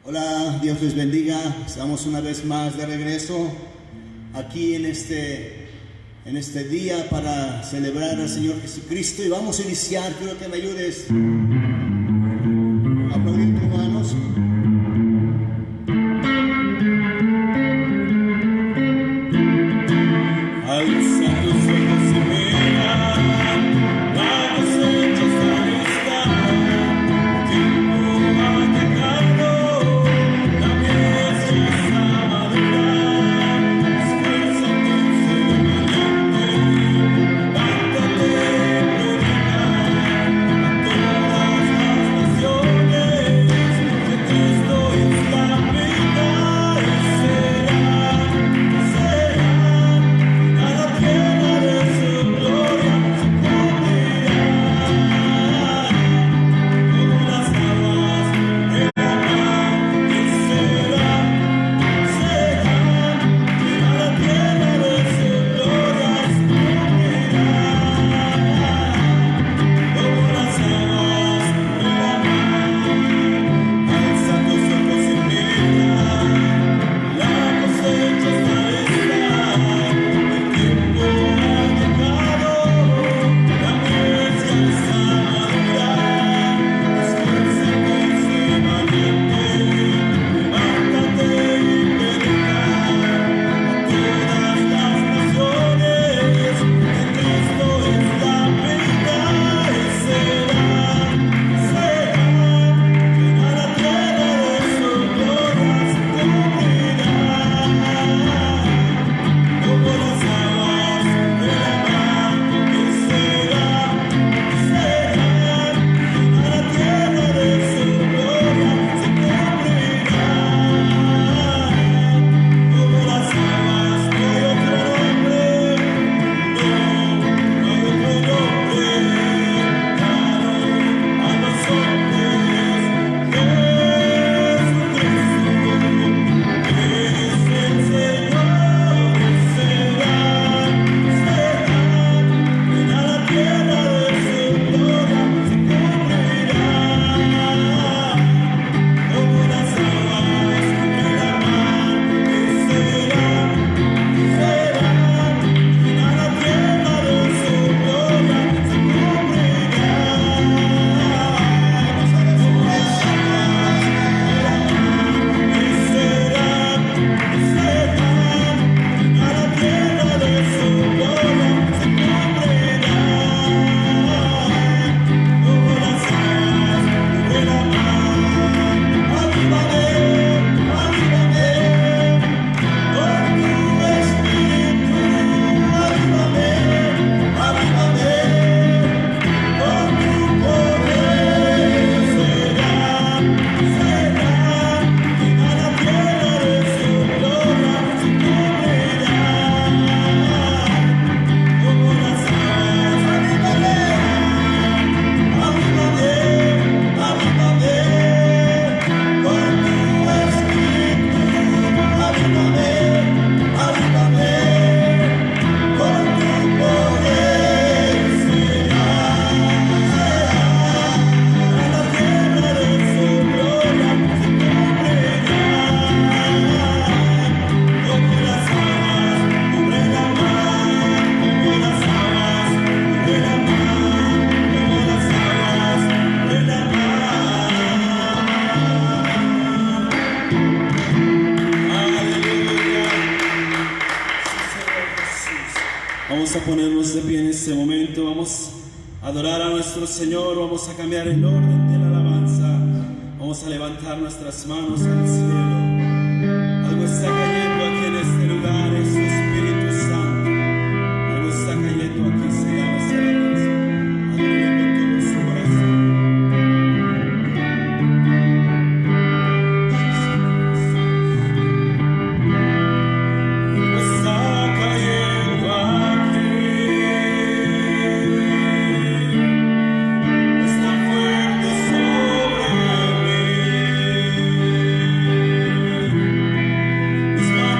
Hola, Dios les bendiga. Estamos una vez más de regreso aquí en este día para celebrar al Señor Jesucristo y vamos a iniciar. Quiero que me ayudes a aplaudir tus manos. Alza tus ojos y mira, la cosecha está lista, el tiempo ha llegado, la mies ya está madura. Esfuérzate, sé valiente, levántate y predica a todas las naciones que Cristo es la vida y será. Tierra de su gloria se cubrirá como las aguas de la mar y será la tierra de su gloria se cubrirá como las aguas de la mar. Alza tus ojos y mira, la cosecha está lista. Vamos a ponernos de pie en este momento, vamos a adorar a nuestro Señor, vamos a cambiar el orden de la alabanza, vamos a levantar nuestras manos al cielo. Algo está cayendo aquí en este lugar, es su Espíritu Santo. Algo está cayendo aquí, se llama esa alabanza. Adoremos con todo su corazón. It's my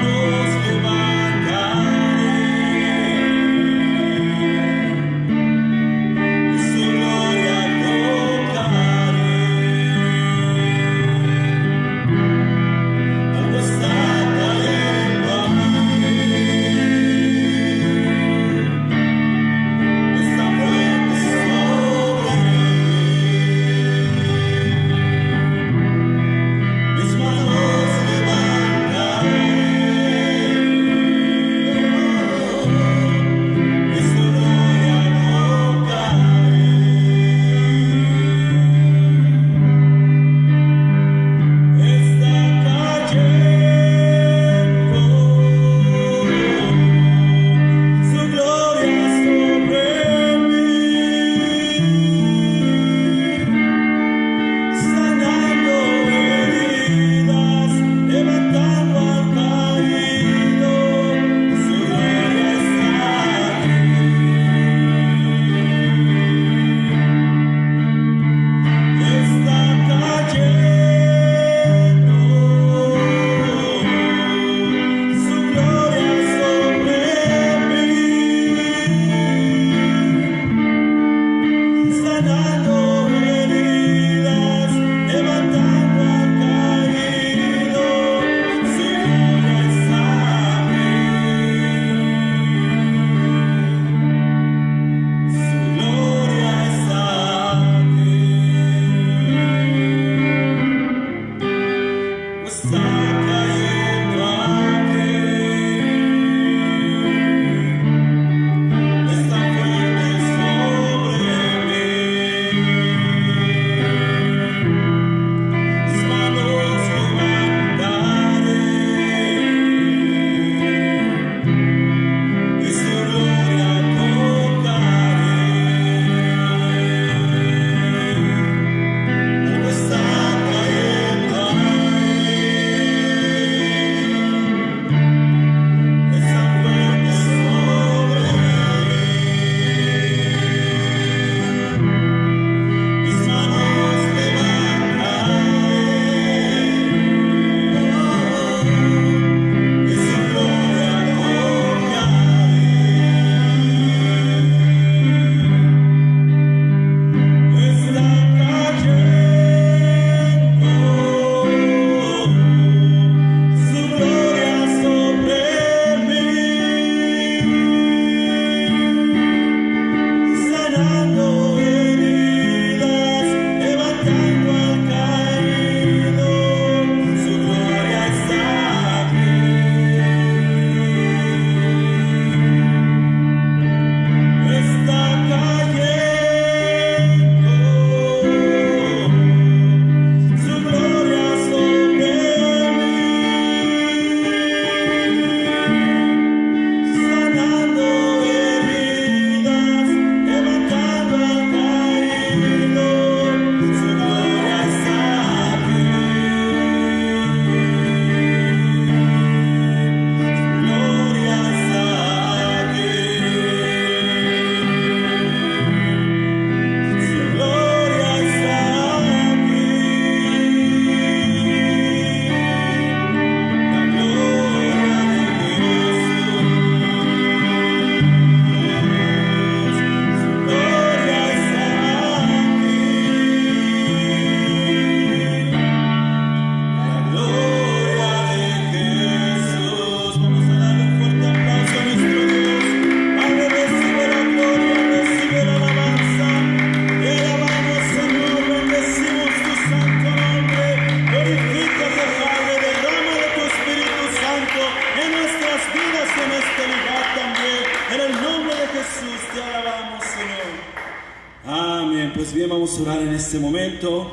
vamos a orar en este momento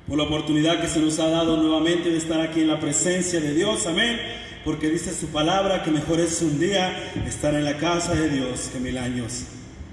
por la oportunidad que se nos ha dado nuevamente de estar aquí en la presencia de Dios, amén, porque dice su palabra que mejor es un día estar en la casa de Dios que 1000 años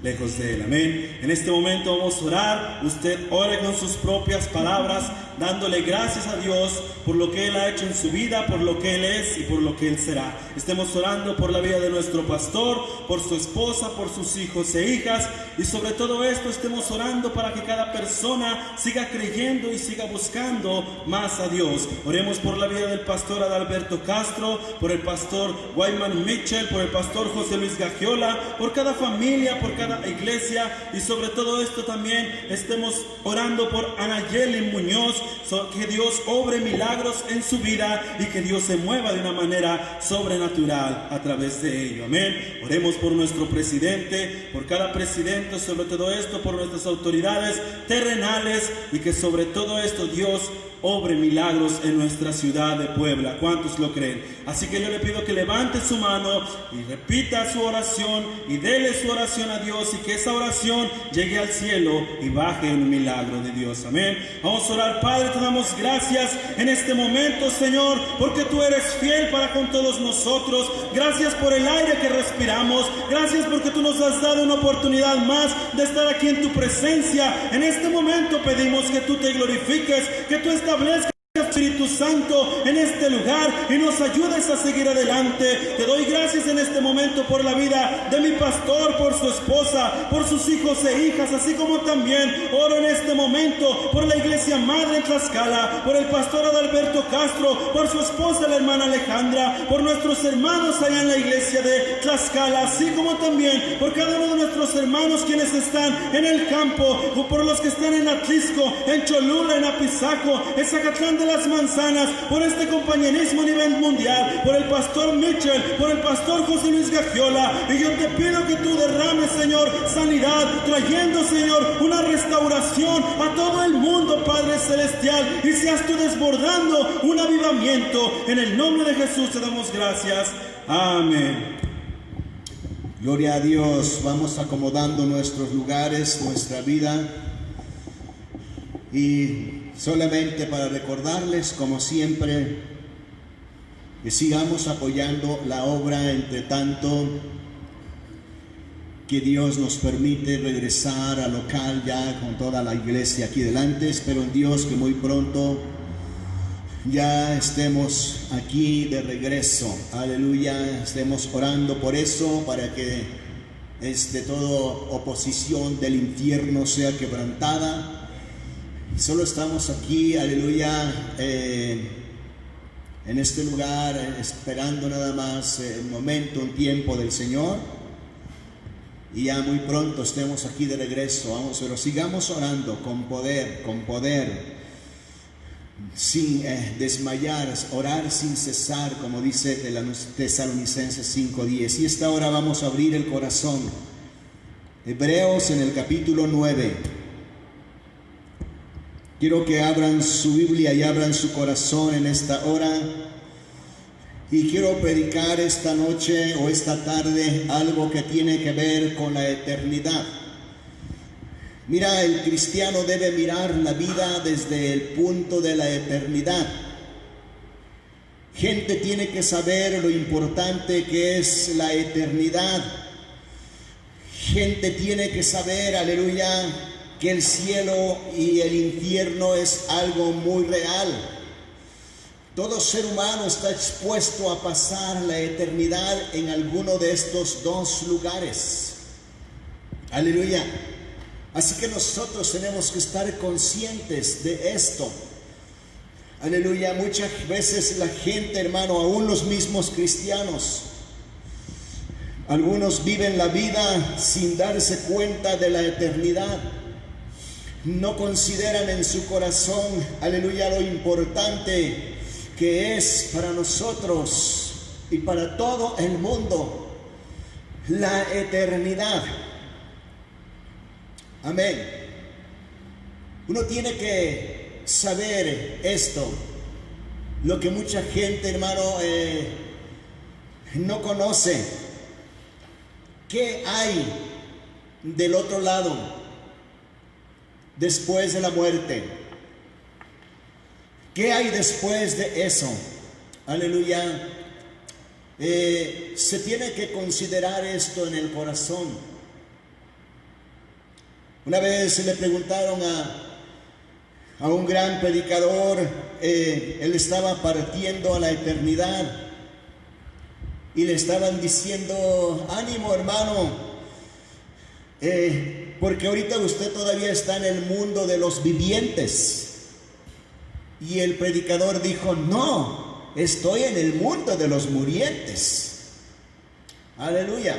lejos de Él, amén. En este momento vamos a orar, usted ore con sus propias palabras, dándole gracias a Dios por lo que Él ha hecho en su vida, por lo que Él es y por lo que Él será. Estemos orando por la vida de nuestro pastor, por su esposa, por sus hijos e hijas, y sobre todo esto estemos orando para que cada persona siga creyendo y siga buscando más a Dios. Oremos por la vida del pastor Adalberto Castro, por el pastor Wyman Mitchell, por el pastor José Luis Gagiola, por cada familia, por cada iglesia, y sobre todo esto también estemos orando por Anayeli Muñoz, que Dios obre milagros en su vida y que Dios se mueva de una manera sobrenatural a través de ello, amén. Oremos por nuestro presidente, por cada presidente, sobre todo esto, por nuestras autoridades terrenales, y que sobre todo esto Dios obre milagros en nuestra ciudad de Puebla. ¿Cuántos lo creen? Así que yo le pido que levante su mano y repita su oración y dele su oración a Dios, y que esa oración llegue al cielo y baje un milagro de Dios, amén. Vamos a orar. Padre, te damos gracias en este momento, Señor, porque tú eres fiel para con todos nosotros. Gracias por el aire que respiramos, gracias porque tú nos has dado una oportunidad más de estar aquí en tu presencia. En este momento pedimos que tú te glorifiques, que tú establezcas, Espíritu Santo, en este lugar y nos ayudes a seguir adelante. Te doy gracias en este momento por la vida de mi pastor, por su esposa, por sus hijos e hijas, así como también oro en este momento por la iglesia madre en Tlaxcala, por el pastor Adalberto Castro, por su esposa la hermana Alejandra, por nuestros hermanos allá en la iglesia de Tlaxcala, así como también por cada uno de nuestros hermanos quienes están en el campo, o por los que están en Atlisco, en Cholula, en Apizaco, en Zacatlán de las Manzanas, por este compañerismo a nivel mundial, por el pastor Mitchell, por el pastor José Luis Gagiola. Y yo te pido que tú derrames, Señor, sanidad, trayendo, Señor, una restauración a todo el mundo, Padre Celestial, y seas tú desbordando un avivamiento. En el nombre de Jesús te damos gracias. Amén. Gloria a Dios. Vamos acomodando nuestros lugares, nuestra vida, y solamente para recordarles, como siempre, que sigamos apoyando la obra, entre tanto que Dios nos permite regresar al local ya con toda la iglesia aquí delante. Espero en Dios que muy pronto ya estemos aquí de regreso. Aleluya. Estemos orando por eso, para que toda oposición del infierno sea quebrantada. Solo estamos aquí, aleluya, en este lugar, esperando nada más el momento, un tiempo del Señor, y ya muy pronto estemos aquí de regreso. Vamos, pero sigamos orando con poder, sin desmayar, orar sin cesar, como dice Tesalonicenses 5:10. Y esta hora vamos a abrir el corazón. Hebreos en el capítulo 9. Quiero que abran su Biblia y abran su corazón en esta hora. Y quiero predicar esta noche o esta tarde algo que tiene que ver con la eternidad. Mira, el cristiano debe mirar la vida desde el punto de la eternidad. Gente tiene que saber lo importante que es la eternidad. Gente tiene que saber, aleluya, que el cielo y el infierno es algo muy real. Todo ser humano está expuesto a pasar la eternidad en alguno de estos dos lugares. Aleluya. Así que nosotros tenemos que estar conscientes de esto. Aleluya. Muchas veces la gente, hermano, aún los mismos cristianos, algunos viven la vida sin darse cuenta de la eternidad. No consideran en su corazón, aleluya, lo importante que es para nosotros y para todo el mundo la eternidad. Amén. Uno tiene que saber esto, lo que mucha gente, hermano, no conoce. ¿Qué hay del otro lado? después de la muerte? ¿Qué hay después de eso? Aleluya. Se tiene que considerar esto en el corazón. Una vez le preguntaron a un gran predicador, él estaba partiendo a la eternidad y le estaban diciendo: ánimo, hermano, porque ahorita usted todavía está en el mundo de los vivientes. Y el predicador dijo: no, estoy en el mundo de los murientes. Aleluya.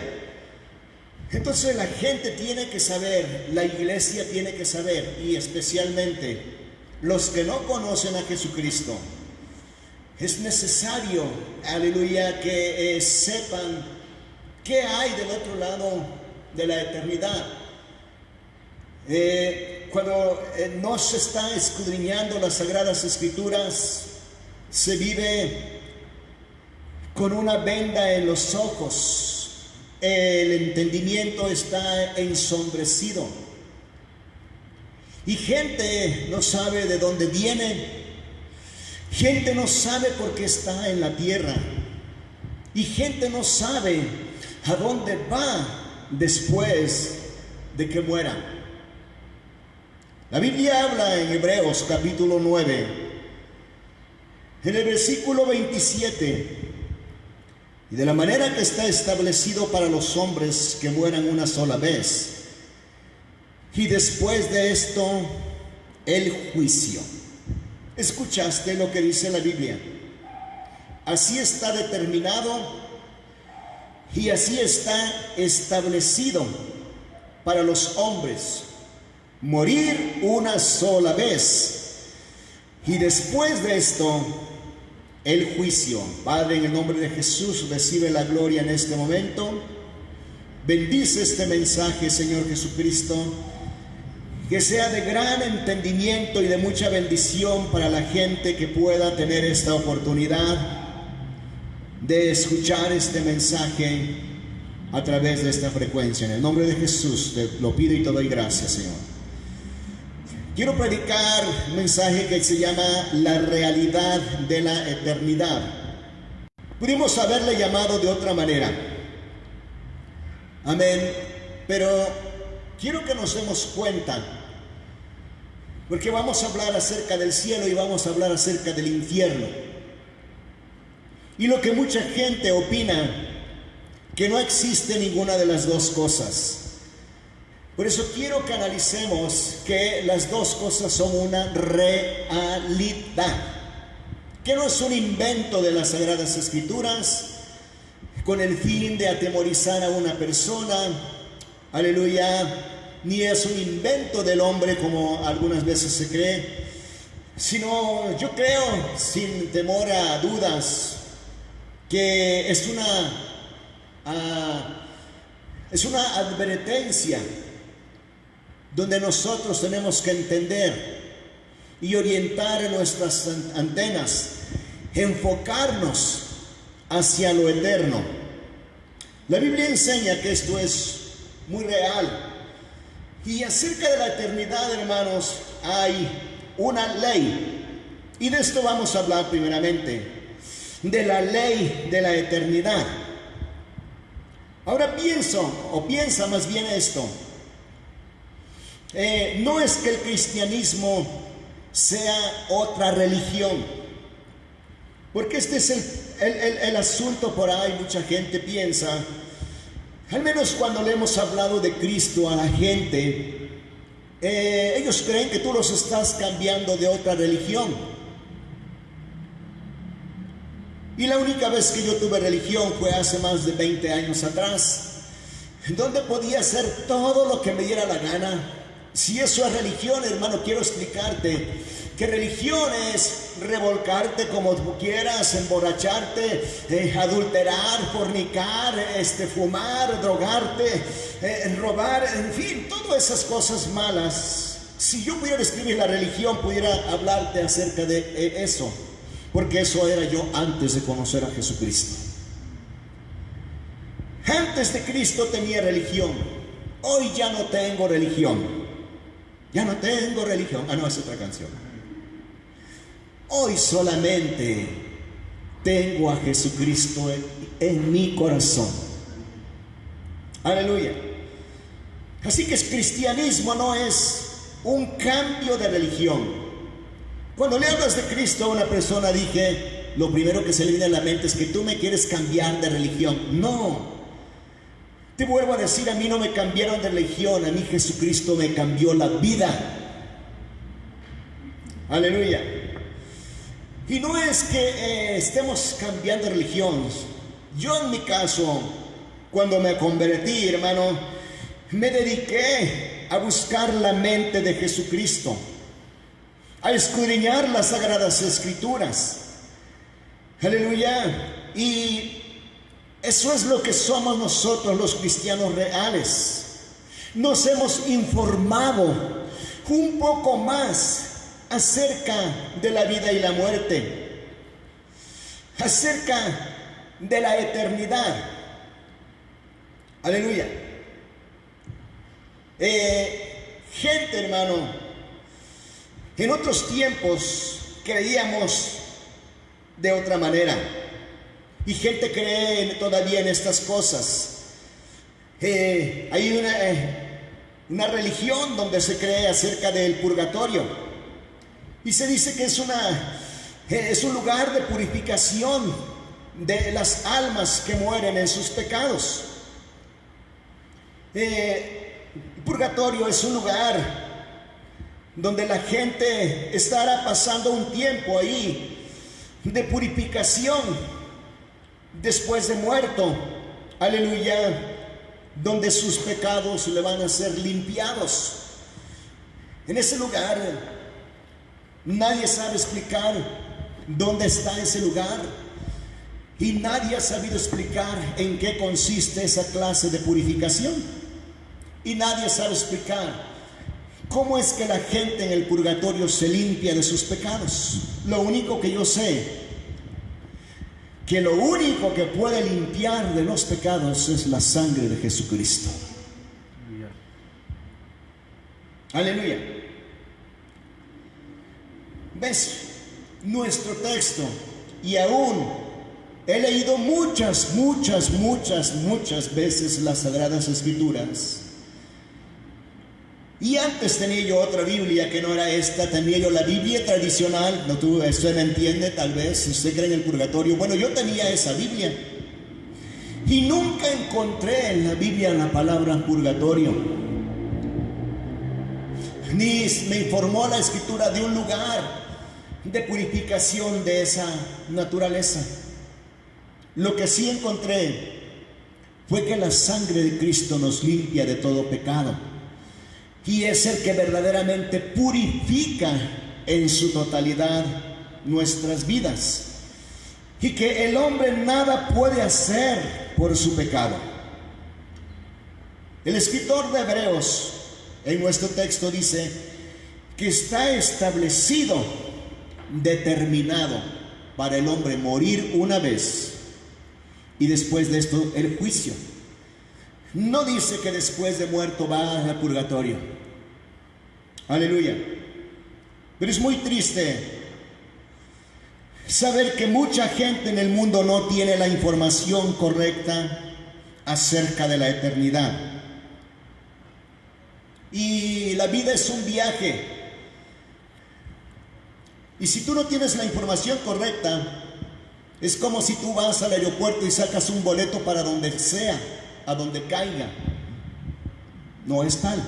Entonces la gente tiene que saber, la iglesia tiene que saber, y especialmente los que no conocen a Jesucristo, es necesario, aleluya, que sepan qué hay del otro lado de la eternidad. Cuando no se está escudriñando las Sagradas Escrituras, se vive con una venda en los ojos. El entendimiento está ensombrecido. Y gente no sabe de dónde viene. Gente no sabe por qué está en la tierra. Y gente no sabe a dónde va después de que muera. La Biblia habla en Hebreos capítulo 9, en el versículo 27, y de la manera que está establecido para los hombres que mueran una sola vez, y después de esto el juicio. ¿Escuchaste lo que dice la Biblia? Así está determinado y así está establecido para los hombres: morir una sola vez, y después de esto el juicio. Padre, en el nombre de Jesús, recibe la gloria en este momento. Bendice este mensaje, Señor Jesucristo, que sea de gran entendimiento y de mucha bendición para la gente que pueda tener esta oportunidad de escuchar este mensaje a través de esta frecuencia. En el nombre de Jesús te lo pido y te doy gracias, Señor. Quiero predicar un mensaje que se llama la realidad de la eternidad. Pudimos haberle llamado de otra manera. Amén. Pero quiero que nos demos cuenta, porque vamos a hablar acerca del cielo y vamos a hablar acerca del infierno. Y lo que mucha gente opina, que no existe ninguna de las dos cosas. Por eso quiero que analicemos que las dos cosas son una realidad, que no es un invento de las Sagradas Escrituras con el fin de atemorizar a una persona, aleluya, ni es un invento del hombre como algunas veces se cree, sino yo creo, sin temor a dudas, que es una advertencia donde nosotros tenemos que entender y orientar nuestras antenas, enfocarnos hacia lo eterno. La Biblia enseña que esto es muy real. Y acerca de la eternidad, hermanos, hay una ley. Y de esto vamos a hablar primeramente, de la ley de la eternidad. Ahora piensa más bien esto. No es que el cristianismo sea otra religión, porque este es el asunto por ahí. Mucha gente piensa, al menos cuando le hemos hablado de Cristo a la gente, ellos creen que tú los estás cambiando de otra religión. Y la única vez que yo tuve religión fue hace más de 20 años atrás, donde podía hacer todo lo que me diera la gana. Si eso es religión, hermano, quiero explicarte que religión es revolcarte como tú quieras, emborracharte, adulterar, fornicar, fumar, drogarte, robar, en fin, todas esas cosas malas. Si yo pudiera describir la religión, pudiera hablarte acerca de eso, porque eso era yo antes de conocer a Jesucristo. Antes de Cristo tenía religión, hoy ya no tengo religión. Ya no tengo religión. Ah, no, es otra canción. Hoy solamente tengo a Jesucristo en mi corazón. Aleluya. Así que el cristianismo no es un cambio de religión. Cuando le hablas de Cristo a una persona, dije, lo primero que se le viene a la mente es que tú me quieres cambiar de religión. No. Te vuelvo a decir, a mí no me cambiaron de religión, a mí Jesucristo me cambió la vida. Aleluya. Y no es que estemos cambiando de religión. Yo en mi caso, cuando me convertí, hermano, me dediqué a buscar la mente de Jesucristo, a escudriñar las sagradas escrituras. Aleluya. Y eso es lo que somos nosotros los cristianos reales. Nos hemos informado un poco más acerca de la vida y la muerte, acerca de la eternidad. Aleluya. Gente, hermano, en otros tiempos creíamos de otra manera, y gente cree todavía en estas cosas. Hay una religión donde se cree acerca del purgatorio, y se dice que es un lugar de purificación de las almas que mueren en sus pecados. El purgatorio es un lugar donde la gente estará pasando un tiempo ahí de purificación después de muerto. Aleluya. Donde sus pecados le van a ser limpiados. En ese lugar nadie sabe explicar dónde está ese lugar, y nadie ha sabido explicar en qué consiste esa clase de purificación, y nadie sabe explicar cómo es que la gente en el purgatorio se limpia de sus pecados. Lo único que yo sé, que lo único que puede limpiar de los pecados es la sangre de Jesucristo. Aleluya. ¿Ves? Nuestro texto, y aún he leído muchas veces las Sagradas Escrituras. Y antes tenía yo otra Biblia que no era esta, tenía yo la Biblia tradicional. No, usted me entiende, tal vez, si usted cree en el purgatorio. Bueno, yo tenía esa Biblia, y nunca encontré en la Biblia la palabra purgatorio, ni me informó la Escritura de un lugar de purificación de esa naturaleza. Lo que sí encontré fue que la sangre de Cristo nos limpia de todo pecado, y es el que verdaderamente purifica en su totalidad nuestras vidas, y que el hombre nada puede hacer por su pecado. El escritor de Hebreos en nuestro texto dice que está establecido, determinado para el hombre morir una vez, y después de esto el juicio. No dice que después de muerto va al purgatorio. Aleluya. Pero es muy triste saber que mucha gente en el mundo no tiene la información correcta acerca de la eternidad. Y la vida es un viaje. Y si tú no tienes la información correcta, es como si tú vas al aeropuerto y sacas un boleto para donde sea, a donde caiga. No es tal.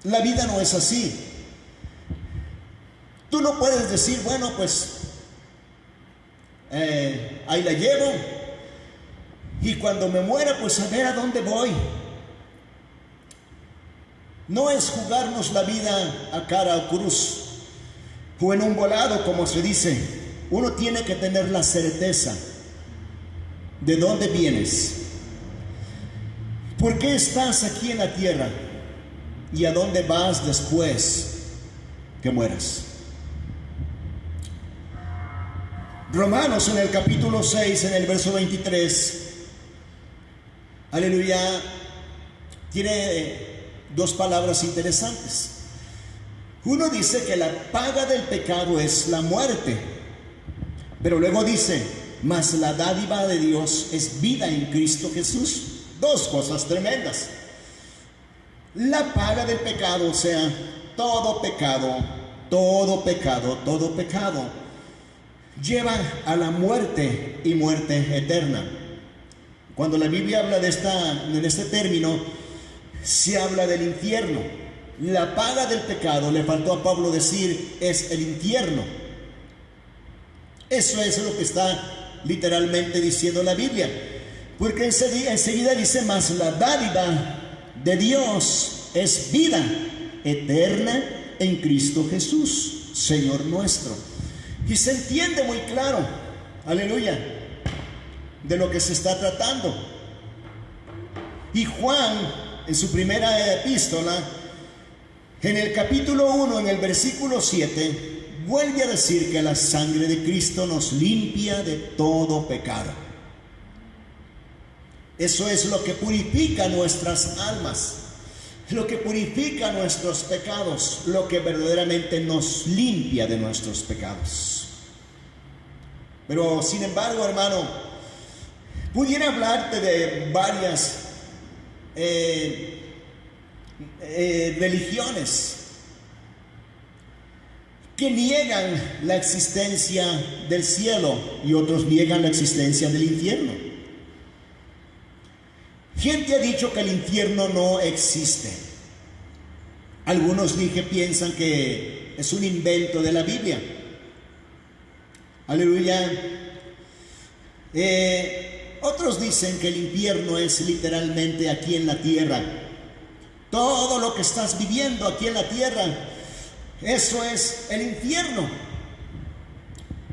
La vida no es así. Tú no puedes decir, bueno, pues ahí la llevo, y cuando me muera, pues a ver a dónde voy. No es jugarnos la vida a cara o cruz, o en un volado, como se dice. Uno tiene que tener la certeza de dónde vienes, por qué estás aquí en la tierra, y a dónde vas después que mueras. Romanos, en el capítulo 6, en el verso 23, aleluya, tiene dos palabras interesantes. Uno dice que la paga del pecado es la muerte, pero luego dice, mas la dádiva de Dios es vida en Cristo Jesús. Dos cosas tremendas. La paga del pecado, o sea, todo pecado, lleva a la muerte y muerte eterna. Cuando la Biblia habla en este término, se habla del infierno. La paga del pecado, le faltó a Pablo decir, es el infierno. Eso es lo que está literalmente diciendo la Biblia. Porque enseguida dice, mas la dádiva de Dios es vida eterna en Cristo Jesús, Señor nuestro. Y se entiende muy claro, aleluya, de lo que se está tratando. Y Juan, en su primera epístola, en el capítulo 1, en el versículo 7, vuelve a decir que la sangre de Cristo nos limpia de todo pecado. Eso es lo que purifica nuestras almas, lo que purifica nuestros pecados, lo que verdaderamente nos limpia de nuestros pecados. Pero sin embargo, hermano, pudiera hablarte de varias religiones que niegan la existencia del cielo y otros niegan la existencia del infierno. Gente ha dicho que el infierno no existe. Algunos piensan que es un invento de la Biblia. Aleluya. Otros dicen que el infierno es literalmente aquí en la tierra. Todo lo que estás viviendo aquí en la tierra, eso es el infierno.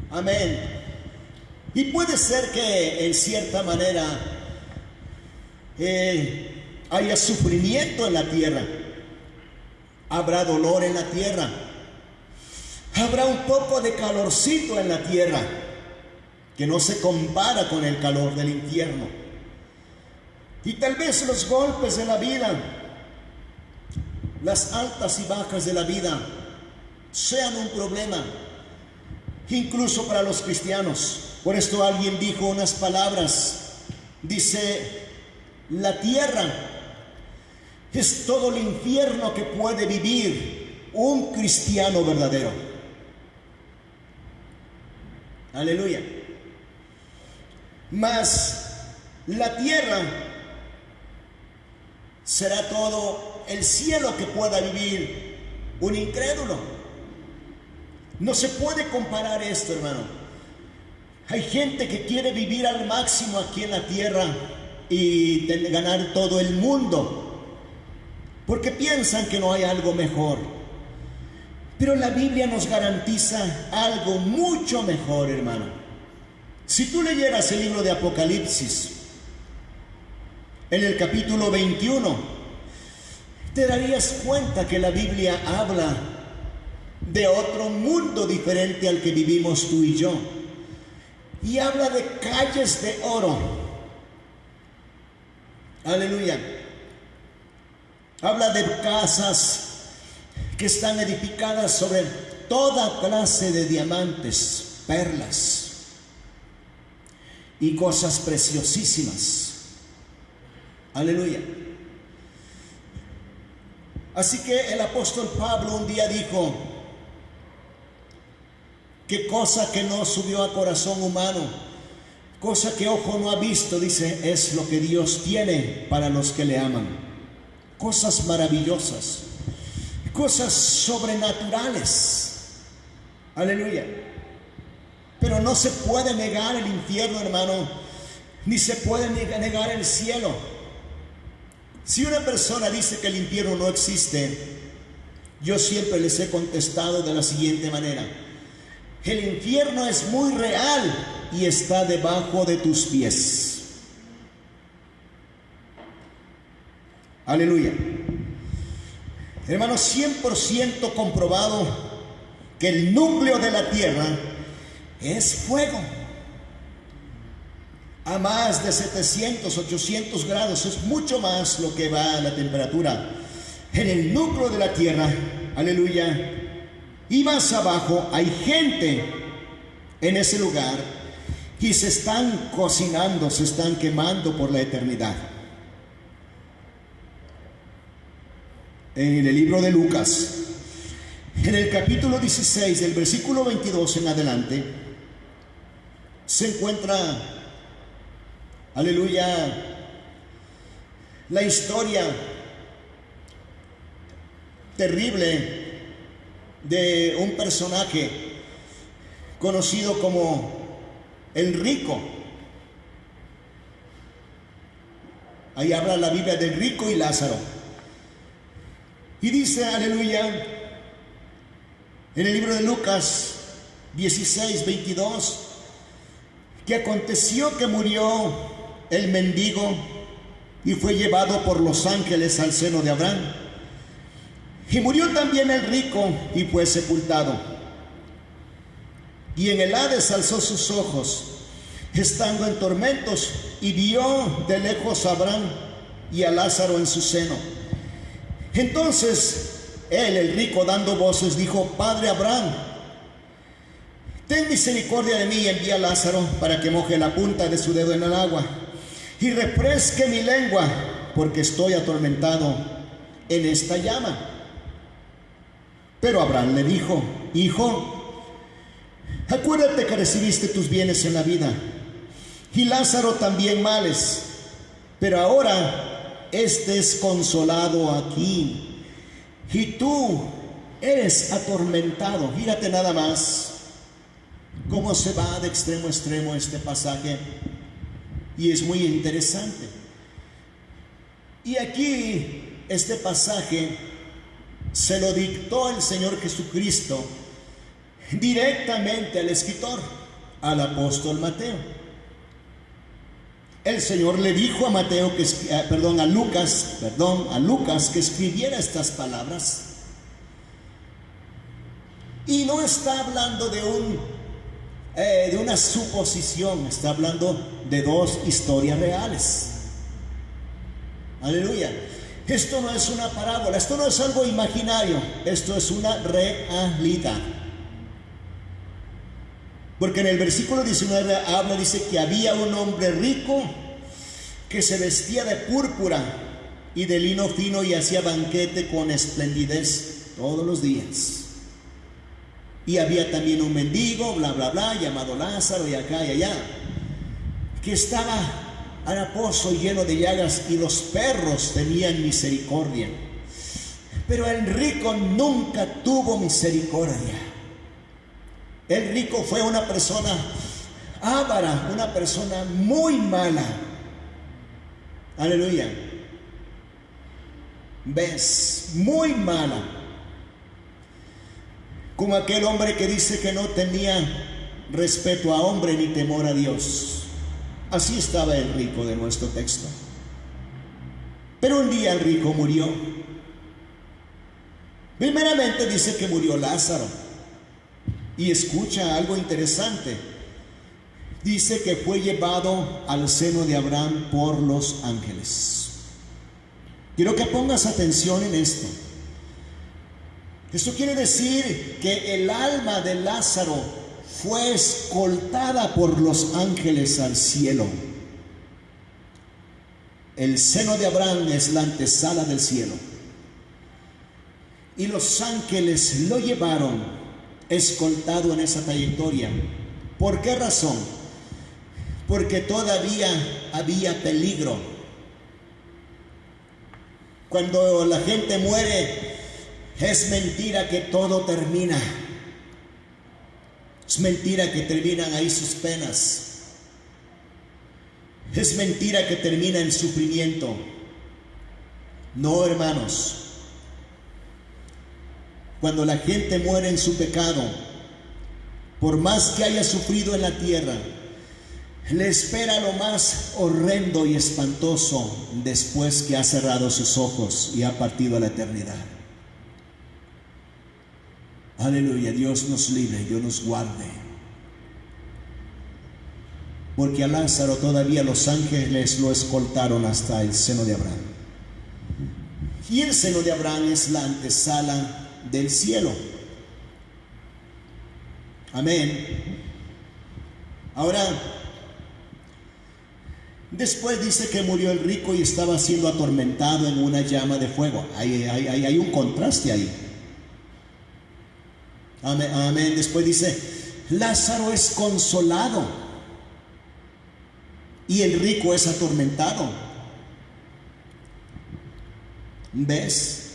Amén. Y puede ser que en cierta manera haya sufrimiento en la tierra. Habrá dolor en la tierra. Habrá un poco de calorcito en la tierra, que no se compara con el calor del infierno. Y tal vez los golpes de la vida, las altas y bajas de la vida, sean un problema, incluso para los cristianos. Por esto alguien dijo unas palabras, dice, la tierra es todo el infierno que puede vivir un cristiano verdadero. Aleluya. Mas la tierra será todo el cielo que pueda vivir un incrédulo. No se puede comparar esto, hermano. Hay gente que quiere vivir al máximo aquí en la tierra y ganar todo el mundo, porque piensan que no hay algo mejor. Pero la Biblia nos garantiza algo mucho mejor, hermano. Si tú leyeras el libro de Apocalipsis, en el capítulo 21, te darías cuenta que la Biblia habla de otro mundo diferente al que vivimos tú y yo. Y habla de calles de oro. Aleluya. Habla de casas que están edificadas sobre toda clase de diamantes, perlas y cosas preciosísimas. Aleluya. Así que el apóstol Pablo un día dijo, qué cosa que no subió a corazón humano, cosa que ojo no ha visto, dice, es lo que Dios tiene para los que le aman. Cosas maravillosas, cosas sobrenaturales. Aleluya. Pero no se puede negar el infierno, hermano, ni se puede negar el cielo. Si una persona dice que el infierno no existe, yo siempre les he contestado de la siguiente manera: el infierno es muy real y está debajo de tus pies. Aleluya. Hermanos, 100% comprobado que el núcleo de la tierra es fuego. A más de 700, 800 grados, es mucho más lo que va a la temperatura. En el núcleo de la tierra, aleluya, Y más abajo hay gente en ese lugar y se están cocinando, se están quemando por la eternidad. En el libro de Lucas, en el capítulo 16, del versículo 22 en adelante, se encuentra, aleluya, la historia terrible de un personaje conocido como el rico. Ahí habla la Biblia del rico y Lázaro. Y dice, aleluya, en el libro de Lucas 16, 22, que aconteció que murió el mendigo y fue llevado por los ángeles al seno de Abraham. Y murió también el rico y fue sepultado. Y en el Hades alzó sus ojos, estando en tormentos, y vio de lejos a Abraham y a Lázaro en su seno. Entonces él, el rico, dando voces, dijo: Padre Abraham, ten misericordia de mí y envía a Lázaro para que moje la punta de su dedo en el agua y refresque mi lengua, porque estoy atormentado en esta llama. Pero Abraham le dijo: Hijo, acuérdate que recibiste tus bienes en la vida, y Lázaro también males, pero ahora este es consolado aquí, y tú eres atormentado. Fíjate nada más cómo se va de extremo a extremo este pasaje, y es muy interesante. Y aquí este pasaje se lo dictó el Señor Jesucristo directamente al escritor, al apóstol Mateo. El Señor le dijo a Lucas que escribiera estas palabras. Y no está hablando de una suposición, está hablando de dos historias reales. Aleluya. Esto no es una parábola, esto no es algo imaginario, esto es una realidad. Porque en el versículo 19 dice que había un hombre rico que se vestía de púrpura y de lino fino y hacía banquete con esplendidez todos los días. Y había también un mendigo, bla, bla, bla, llamado Lázaro, y acá y allá, que estaba haraposo y lleno de llagas, y los perros tenían misericordia. Pero el rico nunca tuvo misericordia. El rico fue una persona avara, una persona muy mala. Aleluya. ¿Ves? Muy mala. Como aquel hombre que dice que no tenía respeto a hombre ni temor a Dios. Así estaba el rico de nuestro texto. Pero un día el rico murió. Primeramente dice que murió Lázaro. Y escucha algo interesante. Dice que fue llevado al seno de Abraham por los ángeles. Quiero que pongas atención en esto. Esto quiere decir que el alma de Lázaro fue escoltada por los ángeles al cielo. El seno de Abraham es la antesala del cielo. Y los ángeles lo llevaron escoltado en esa trayectoria. ¿Por qué razón? Porque todavía había peligro. Cuando la gente muere, es mentira que todo termina. Es mentira que terminan ahí sus penas. Es mentira que termina en sufrimiento. No, hermanos. Cuando la gente muere en su pecado, por más que haya sufrido en la tierra, le espera lo más horrendo y espantoso después que ha cerrado sus ojos y ha partido a la eternidad. Aleluya, Dios nos libre, Dios nos guarde. Porque a Lázaro todavía los ángeles lo escoltaron hasta el seno de Abraham. Y el seno de Abraham es la antesala del cielo. Amén. Ahora, después dice que murió el rico y estaba siendo atormentado en una llama de fuego. Hay un contraste ahí. Amén, amén. Después dice, Lázaro es consolado y el rico es atormentado. ¿Ves?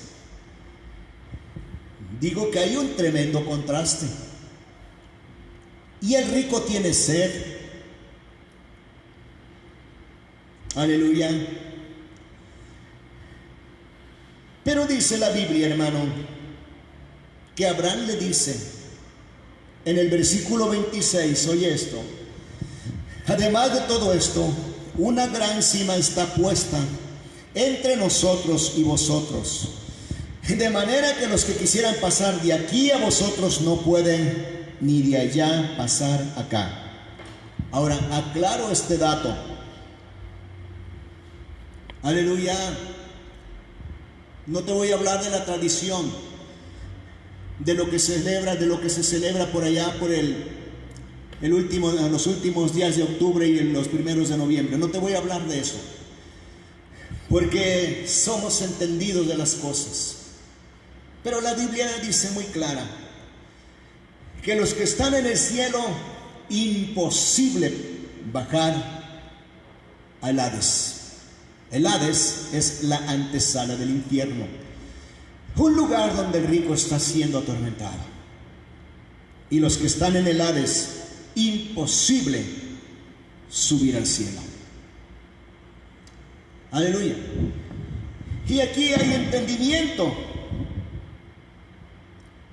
Digo que hay un tremendo contraste. Y el rico tiene sed. Aleluya. Pero dice la Biblia, hermano, que Abraham le dice en el versículo 26, oye esto: además de todo esto, una gran cima está puesta entre nosotros y vosotros, de manera que los que quisieran pasar de aquí a vosotros no pueden, ni de allá pasar acá. Ahora, aclaro este dato. Aleluya. No te voy a hablar de la tradición, de lo que se celebra por allá por los últimos días de octubre y en los primeros de noviembre. No te voy a hablar de eso, porque somos entendidos de las cosas. Pero la Biblia dice muy clara que los que están en el cielo, imposible bajar al Hades. El Hades es la antesala del infierno, un lugar donde el rico está siendo atormentado. Y los que están en el Hades, imposible subir al cielo. Aleluya. Y aquí hay entendimiento.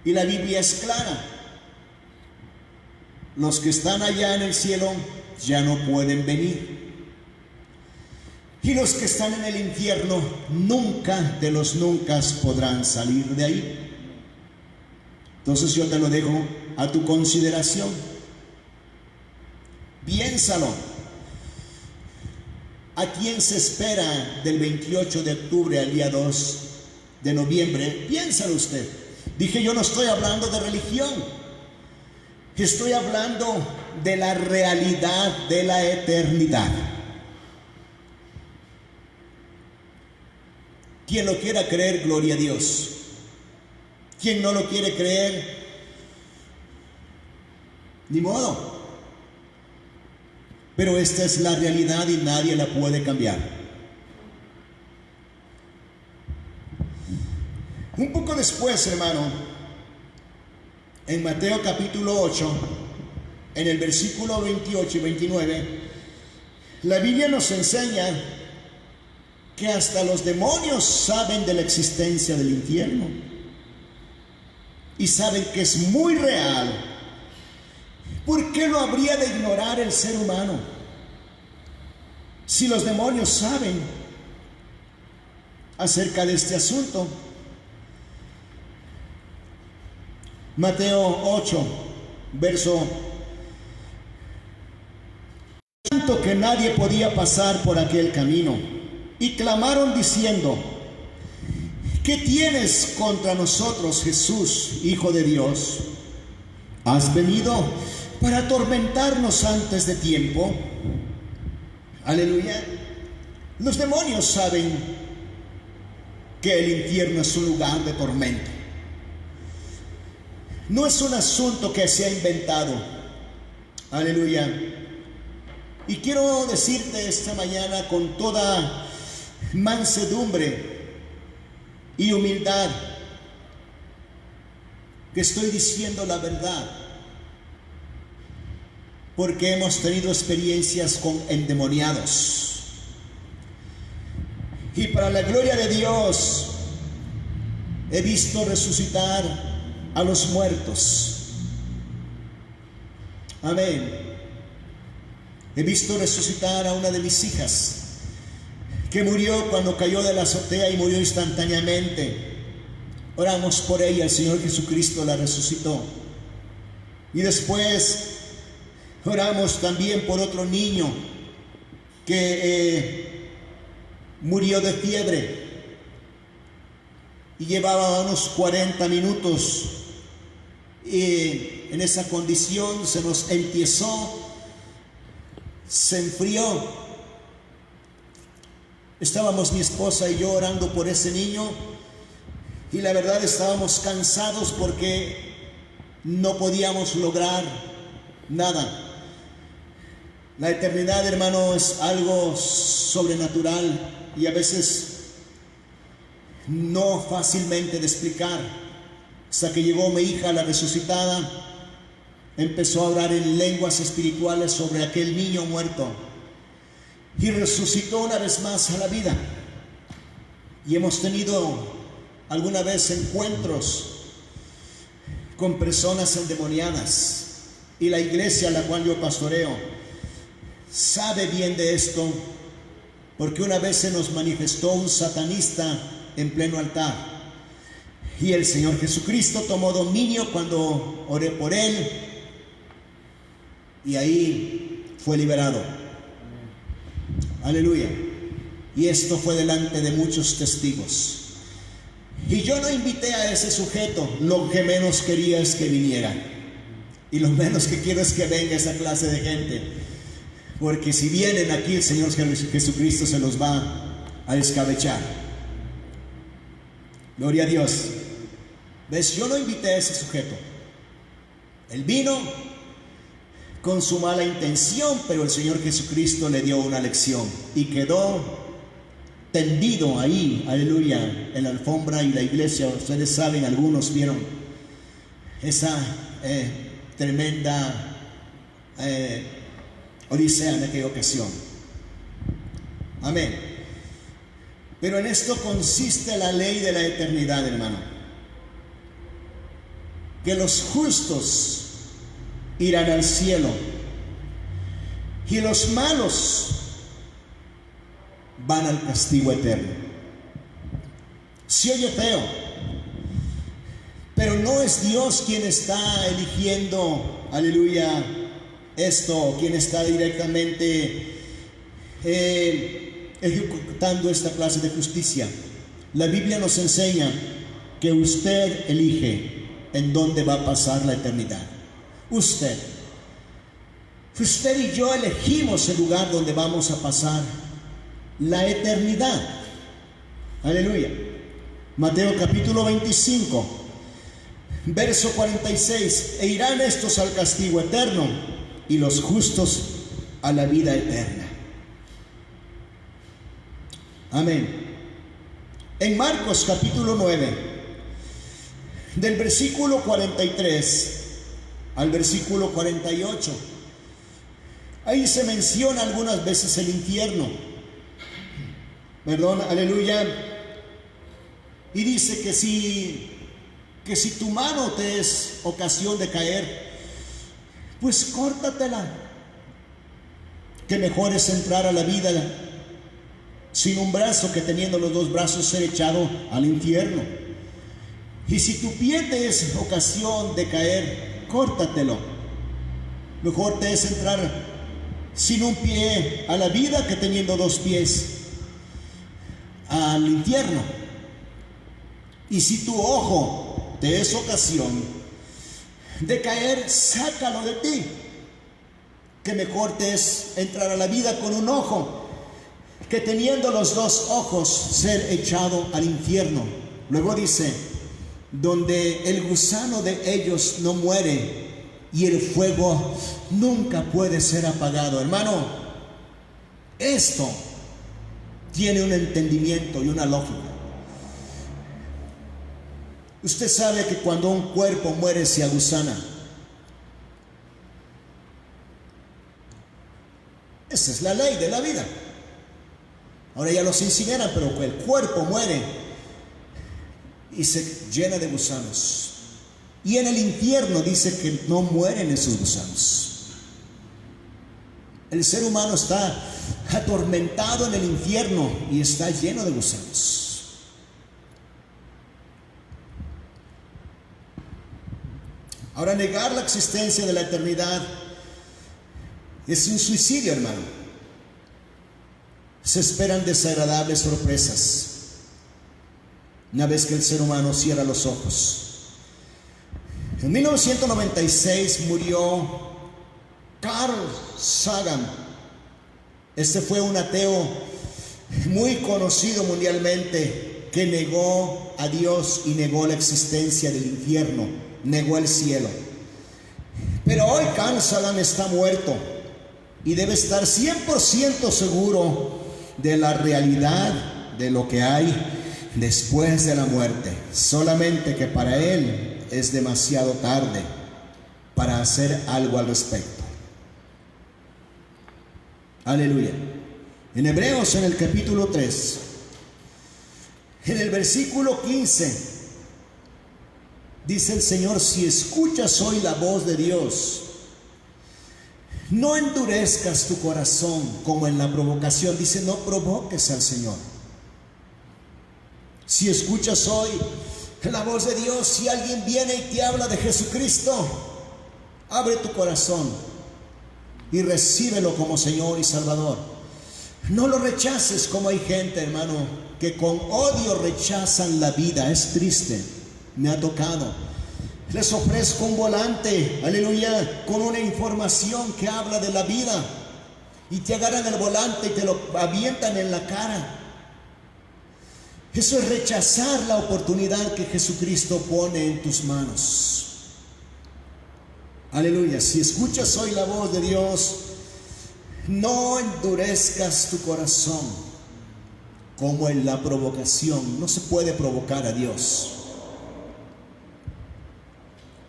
Y la Biblia es clara. Los que están allá en el cielo ya no pueden venir. Y los que están en el infierno nunca de los nunca podrán salir de ahí. Entonces yo te lo dejo a tu consideración. Piénsalo. ¿A quién se espera del 28 de octubre al día 2 de noviembre? Piénsalo usted. Dije, yo no estoy hablando de religión. Estoy hablando de la realidad de la eternidad. Quien lo quiera creer, gloria a Dios. Quien no lo quiere creer, ni modo. Pero esta es la realidad y nadie la puede cambiar. Un poco después, hermano, en Mateo capítulo 8, en el versículo 28 y 29, la Biblia nos enseña que hasta los demonios saben de la existencia del infierno y saben que es muy real. ¿Por qué lo habría de ignorar el ser humano? Si los demonios saben acerca de este asunto. Mateo 8, verso: tanto que nadie podía pasar por aquel camino. Y clamaron diciendo: ¿qué tienes contra nosotros, Jesús, Hijo de Dios? ¿Has venido para atormentarnos antes de tiempo? Aleluya. Los demonios saben que el infierno es un lugar de tormento. No es un asunto que se ha inventado. Aleluya. Y quiero decirte esta mañana con toda mansedumbre y humildad que estoy diciendo la verdad, porque hemos tenido experiencias con endemoniados, y para la gloria de Dios he visto resucitar a los muertos. Amén. He visto resucitar a una de mis hijas que murió cuando cayó de la azotea y murió instantáneamente. Oramos por ella, el Señor Jesucristo la resucitó. Y después oramos también por otro niño que murió de fiebre y llevaba unos 40 minutos y en esa condición se nos empiezó, se enfrió. Estábamos mi esposa y yo orando por ese niño, y la verdad estábamos cansados porque no podíamos lograr nada. La eternidad, hermano, es algo sobrenatural y a veces no fácilmente de explicar. Hasta que llegó mi hija, la resucitada, empezó a hablar en lenguas espirituales sobre aquel niño muerto y resucitó una vez más a la vida. Y hemos tenido alguna vez encuentros con personas endemoniadas, y la iglesia a la cual yo pastoreo sabe bien de esto, porque una vez se nos manifestó un satanista en pleno altar, y el Señor Jesucristo tomó dominio cuando oré por él, y ahí fue liberado. Aleluya. Y esto fue delante de muchos testigos. Y yo no invité a ese sujeto, lo que menos quería es que viniera. Y lo menos que quiero es que venga esa clase de gente. Porque si vienen aquí, el Señor Jesucristo se los va a escabechar. Gloria a Dios. ¿Ves? Yo no invité a ese sujeto. Él vino con su mala intención, pero el Señor Jesucristo le dio una lección y quedó tendido ahí, aleluya, en la alfombra. Y la iglesia, ustedes saben, algunos vieron esa tremenda odisea en aquella ocasión. Amén. Pero en esto consiste la ley de la eternidad, hermano, que los justos irán al cielo y los malos van al castigo eterno. Se oye feo, pero no es Dios quien está eligiendo, aleluya, esto, quien está directamente ejecutando esta clase de justicia. La Biblia nos enseña que usted elige en dónde va a pasar la eternidad. Usted y yo elegimos el lugar donde vamos a pasar la eternidad. Aleluya. Mateo capítulo 25, verso 46. E irán estos al castigo eterno y los justos a la vida eterna. Amén. En Marcos capítulo 9, del versículo 43 al versículo 48, ahí se menciona algunas veces el infierno. Perdón, aleluya. Y dice que si tu mano te es ocasión de caer, pues córtatela. Que mejor es entrar a la vida sin un brazo que teniendo los dos brazos ser echado al infierno. Y si tu pie te es ocasión de caer, córtatelo. Mejor te es entrar sin un pie a la vida que teniendo dos pies al infierno. Y si tu ojo te es ocasión de caer, sácalo de ti. Que mejor te es entrar a la vida con un ojo que teniendo los dos ojos ser echado al infierno. Luego dice, donde el gusano de ellos no muere y el fuego nunca puede ser apagado. Hermano, esto tiene un entendimiento y una lógica. Usted sabe que cuando un cuerpo muere se agusana. Esa es la ley de la vida. Ahora ya los incineran, pero el cuerpo muere y se llena de gusanos. Y en el infierno dice que no mueren esos gusanos. El ser humano está atormentado en el infierno y está lleno de gusanos. Ahora, negar la existencia de la eternidad es un suicidio, hermano. Se esperan desagradables sorpresas una vez que el ser humano cierra los ojos. En 1996 murió Carl Sagan. Este fue un ateo muy conocido mundialmente que negó a Dios y negó la existencia del infierno, negó el cielo. Pero hoy Carl Sagan está muerto y debe estar 100% seguro de la realidad de lo que hay después de la muerte. Solamente que para él es demasiado tarde para hacer algo al respecto. Aleluya. En Hebreos, en el capítulo 3, en el versículo 15, dice el Señor: si escuchas hoy la voz de Dios, no endurezcas tu corazón como en la provocación. Dice, no provoques al Señor. Si escuchas hoy la voz de Dios, si alguien viene y te habla de Jesucristo, abre tu corazón y recíbelo como Señor y Salvador. No lo rechaces como hay gente, hermano, que con odio rechazan la vida. Es triste, me ha tocado. Les ofrezco un volante, aleluya, con una información que habla de la vida, y te agarran el volante y te lo avientan en la cara. Eso es rechazar la oportunidad que Jesucristo pone en tus manos. Aleluya. Si escuchas hoy la voz de Dios, no endurezcas tu corazón como en la provocación. No se puede provocar a Dios,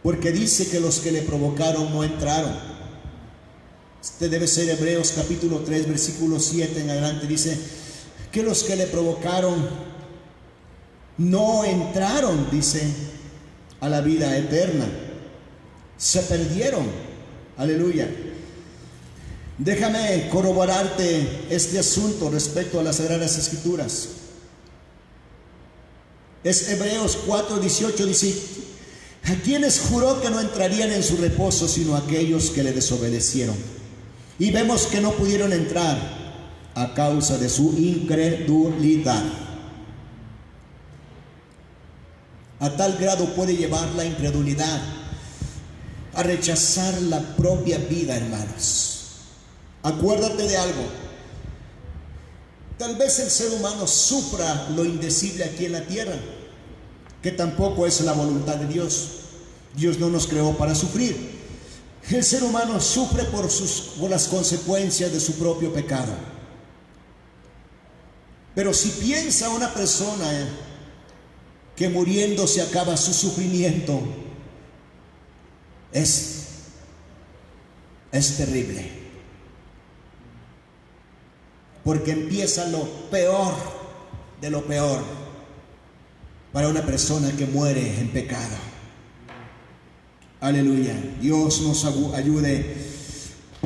porque dice que los que le provocaron no entraron. Este debe ser Hebreos capítulo 3, versículo 7 en adelante. Dice que los que le provocaron no entraron, dice, a la vida eterna. Se perdieron. Aleluya. Déjame corroborarte este asunto respecto a las Sagradas Escrituras. Es Hebreos 4:18, dice: a quienes juró que no entrarían en su reposo sino aquellos que le desobedecieron. Y vemos que no pudieron entrar a causa de su incredulidad. A tal grado puede llevar la incredulidad a rechazar la propia vida, hermanos. Acuérdate de algo. Tal vez el ser humano sufra lo indecible aquí en la tierra, que tampoco es la voluntad de Dios. Dios no nos creó para sufrir. El ser humano sufre por las consecuencias de su propio pecado. Pero si piensa una persona que muriendo se acaba su sufrimiento, es terrible, porque empieza lo peor de lo peor para una persona que muere en pecado. Aleluya. Dios nos ayude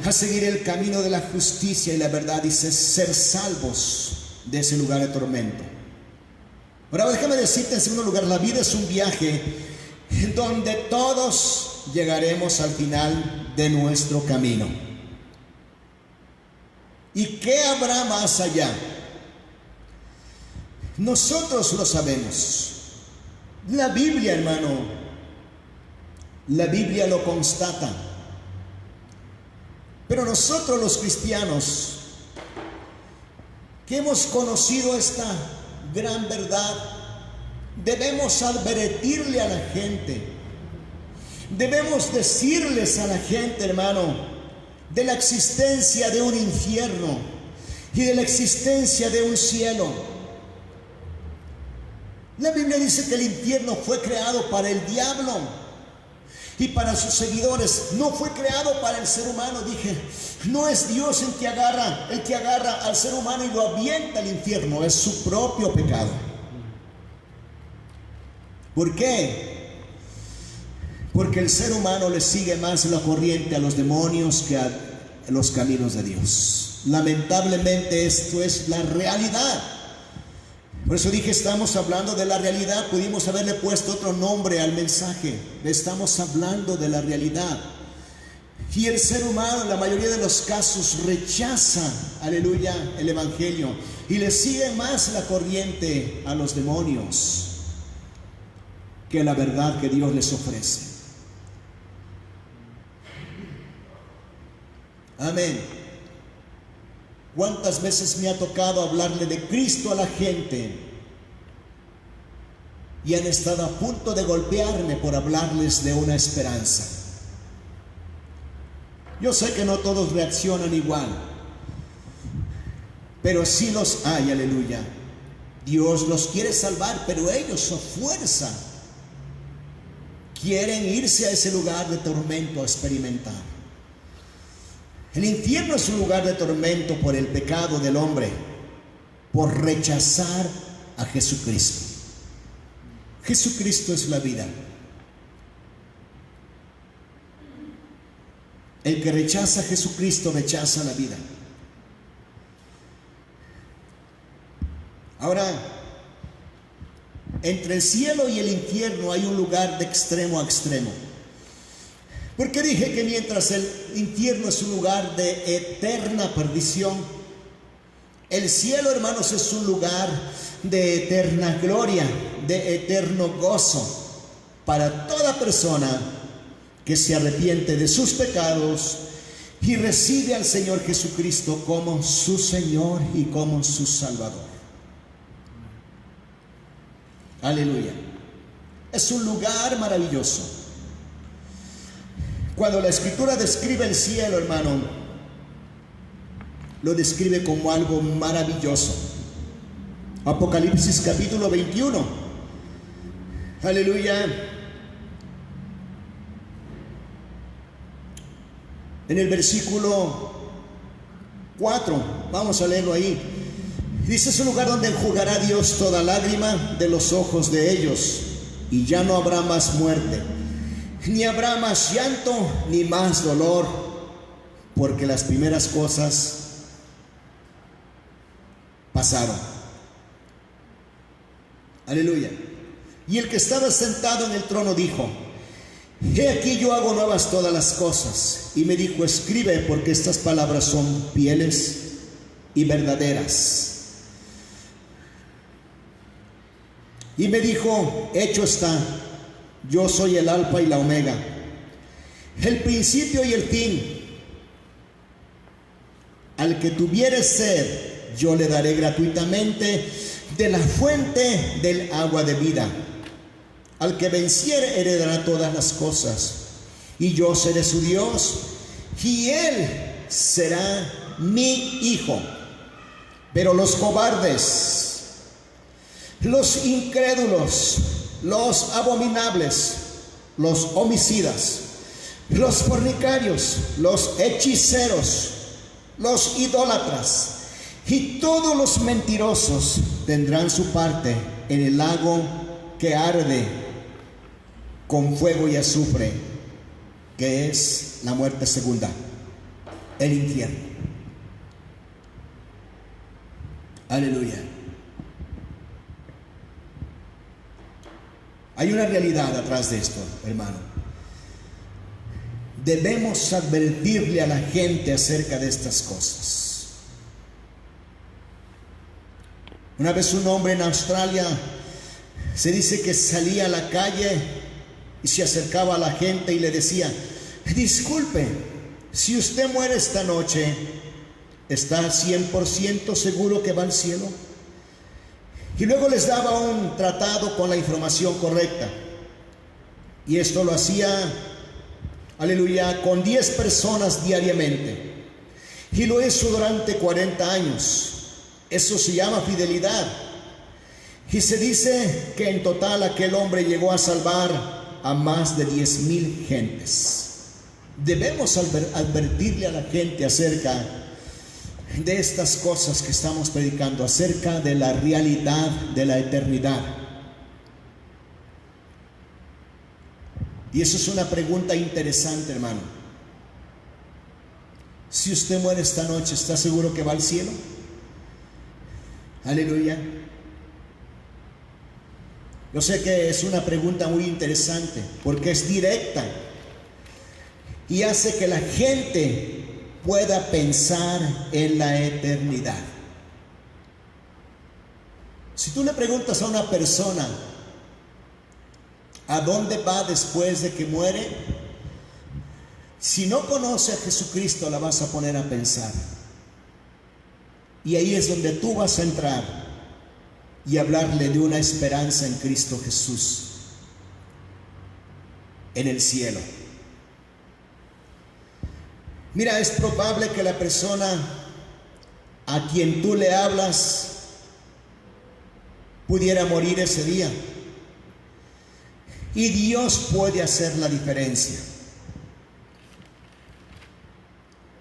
a seguir el camino de la justicia y la verdad, dice, ser salvos de ese lugar de tormento. Ahora déjame decirte en segundo lugar, la vida es un viaje en donde todos llegaremos al final de nuestro camino. ¿Y qué habrá más allá? Nosotros lo sabemos. La Biblia, hermano, la Biblia lo constata. Pero nosotros los cristianos, que hemos conocido esta gran verdad, debemos advertirle a la gente, debemos decirles a la gente, hermano, de la existencia de un infierno y de la existencia de un cielo. La Biblia dice que el infierno fue creado para el diablo y para sus seguidores, no fue creado para el ser humano. Dije, no es Dios el que agarra al ser humano y lo avienta al infierno, es su propio pecado. ¿Por qué? Porque el ser humano le sigue más la corriente a los demonios que a los caminos de Dios. Lamentablemente esto es la realidad. Por eso dije, estamos hablando de la realidad. Pudimos haberle puesto otro nombre al mensaje. Estamos hablando de la realidad. Y el ser humano en la mayoría de los casos rechaza, aleluya, el evangelio y le sigue más la corriente a los demonios que la verdad que Dios les ofrece. Amén. ¿Cuántas veces me ha tocado hablarle de Cristo a la gente y han estado a punto de golpearme por hablarles de una esperanza? Yo sé que no todos reaccionan igual, pero sí los hay, aleluya. Dios los quiere salvar, pero ellos a fuerza quieren irse a ese lugar de tormento a experimentar. El infierno es un lugar de tormento por el pecado del hombre, por rechazar a Jesucristo. Jesucristo es la vida. El que rechaza a Jesucristo rechaza la vida. Ahora, entre el cielo y el infierno hay un lugar de extremo a extremo. ¿Por qué dije que mientras el infierno es un lugar de eterna perdición, el cielo, hermanos, es un lugar de eterna gloria, de eterno gozo para toda persona que se arrepiente de sus pecados y recibe al Señor Jesucristo como su Señor y como su Salvador? Aleluya. Es un lugar maravilloso. Cuando la Escritura describe el cielo, hermano, lo describe como algo maravilloso. Apocalipsis capítulo 21. Aleluya. En el versículo 4, vamos a leerlo ahí. Dice: es un lugar donde enjugará Dios toda lágrima de los ojos de ellos, y ya no habrá más muerte, ni habrá más llanto, ni más dolor, porque las primeras cosas pasaron. Aleluya. Y el que estaba sentado en el trono dijo: he aquí yo hago nuevas todas las cosas. Y me dijo: escribe, porque estas palabras son fieles y verdaderas. Y me dijo: hecho está, yo soy el Alfa y la Omega, el principio y el fin. Al que tuviere sed, yo le daré gratuitamente de la fuente del agua de vida. Al que venciere, heredará todas las cosas, y yo seré su Dios, y él será mi hijo. Pero los cobardes, los incrédulos, los abominables, los homicidas, los fornicarios, los hechiceros, los idólatras y todos los mentirosos tendrán su parte en el lago que arde con fuego y azufre, que es la muerte segunda, el infierno. Aleluya. Hay una realidad atrás de esto, hermano. Debemos advertirle a la gente acerca de estas cosas. Una vez un hombre en Australia, se dice que salía a la calle y se acercaba a la gente y le decía: disculpe, si usted muere esta noche, ¿está 100% seguro que va al cielo? Y luego les daba un tratado con la información correcta. Y esto lo hacía, aleluya, con 10 personas diariamente. Y lo hizo durante 40 años. Eso se llama fidelidad. Y se dice que en total aquel hombre llegó a salvar a más de 10,000 gentes. Debemos advertirle a la gente acerca de estas cosas que estamos predicando, acerca de la realidad de la eternidad. Y eso es una pregunta interesante, hermano. Si usted muere esta noche, ¿está seguro que va al cielo? Aleluya. Yo sé que es una pregunta muy interesante, porque es directa y hace que la gente pueda pensar en la eternidad. Si tú le preguntas a una persona ¿a dónde va después de que muere?, Si no conoce a Jesucristo, la vas a poner a pensar. Y ahí es donde tú vas a entrar y hablarle de una esperanza en Cristo Jesús, en el cielo. Mira, es probable que la persona a quien tú le hablas pudiera morir ese día. Y Dios puede hacer la diferencia.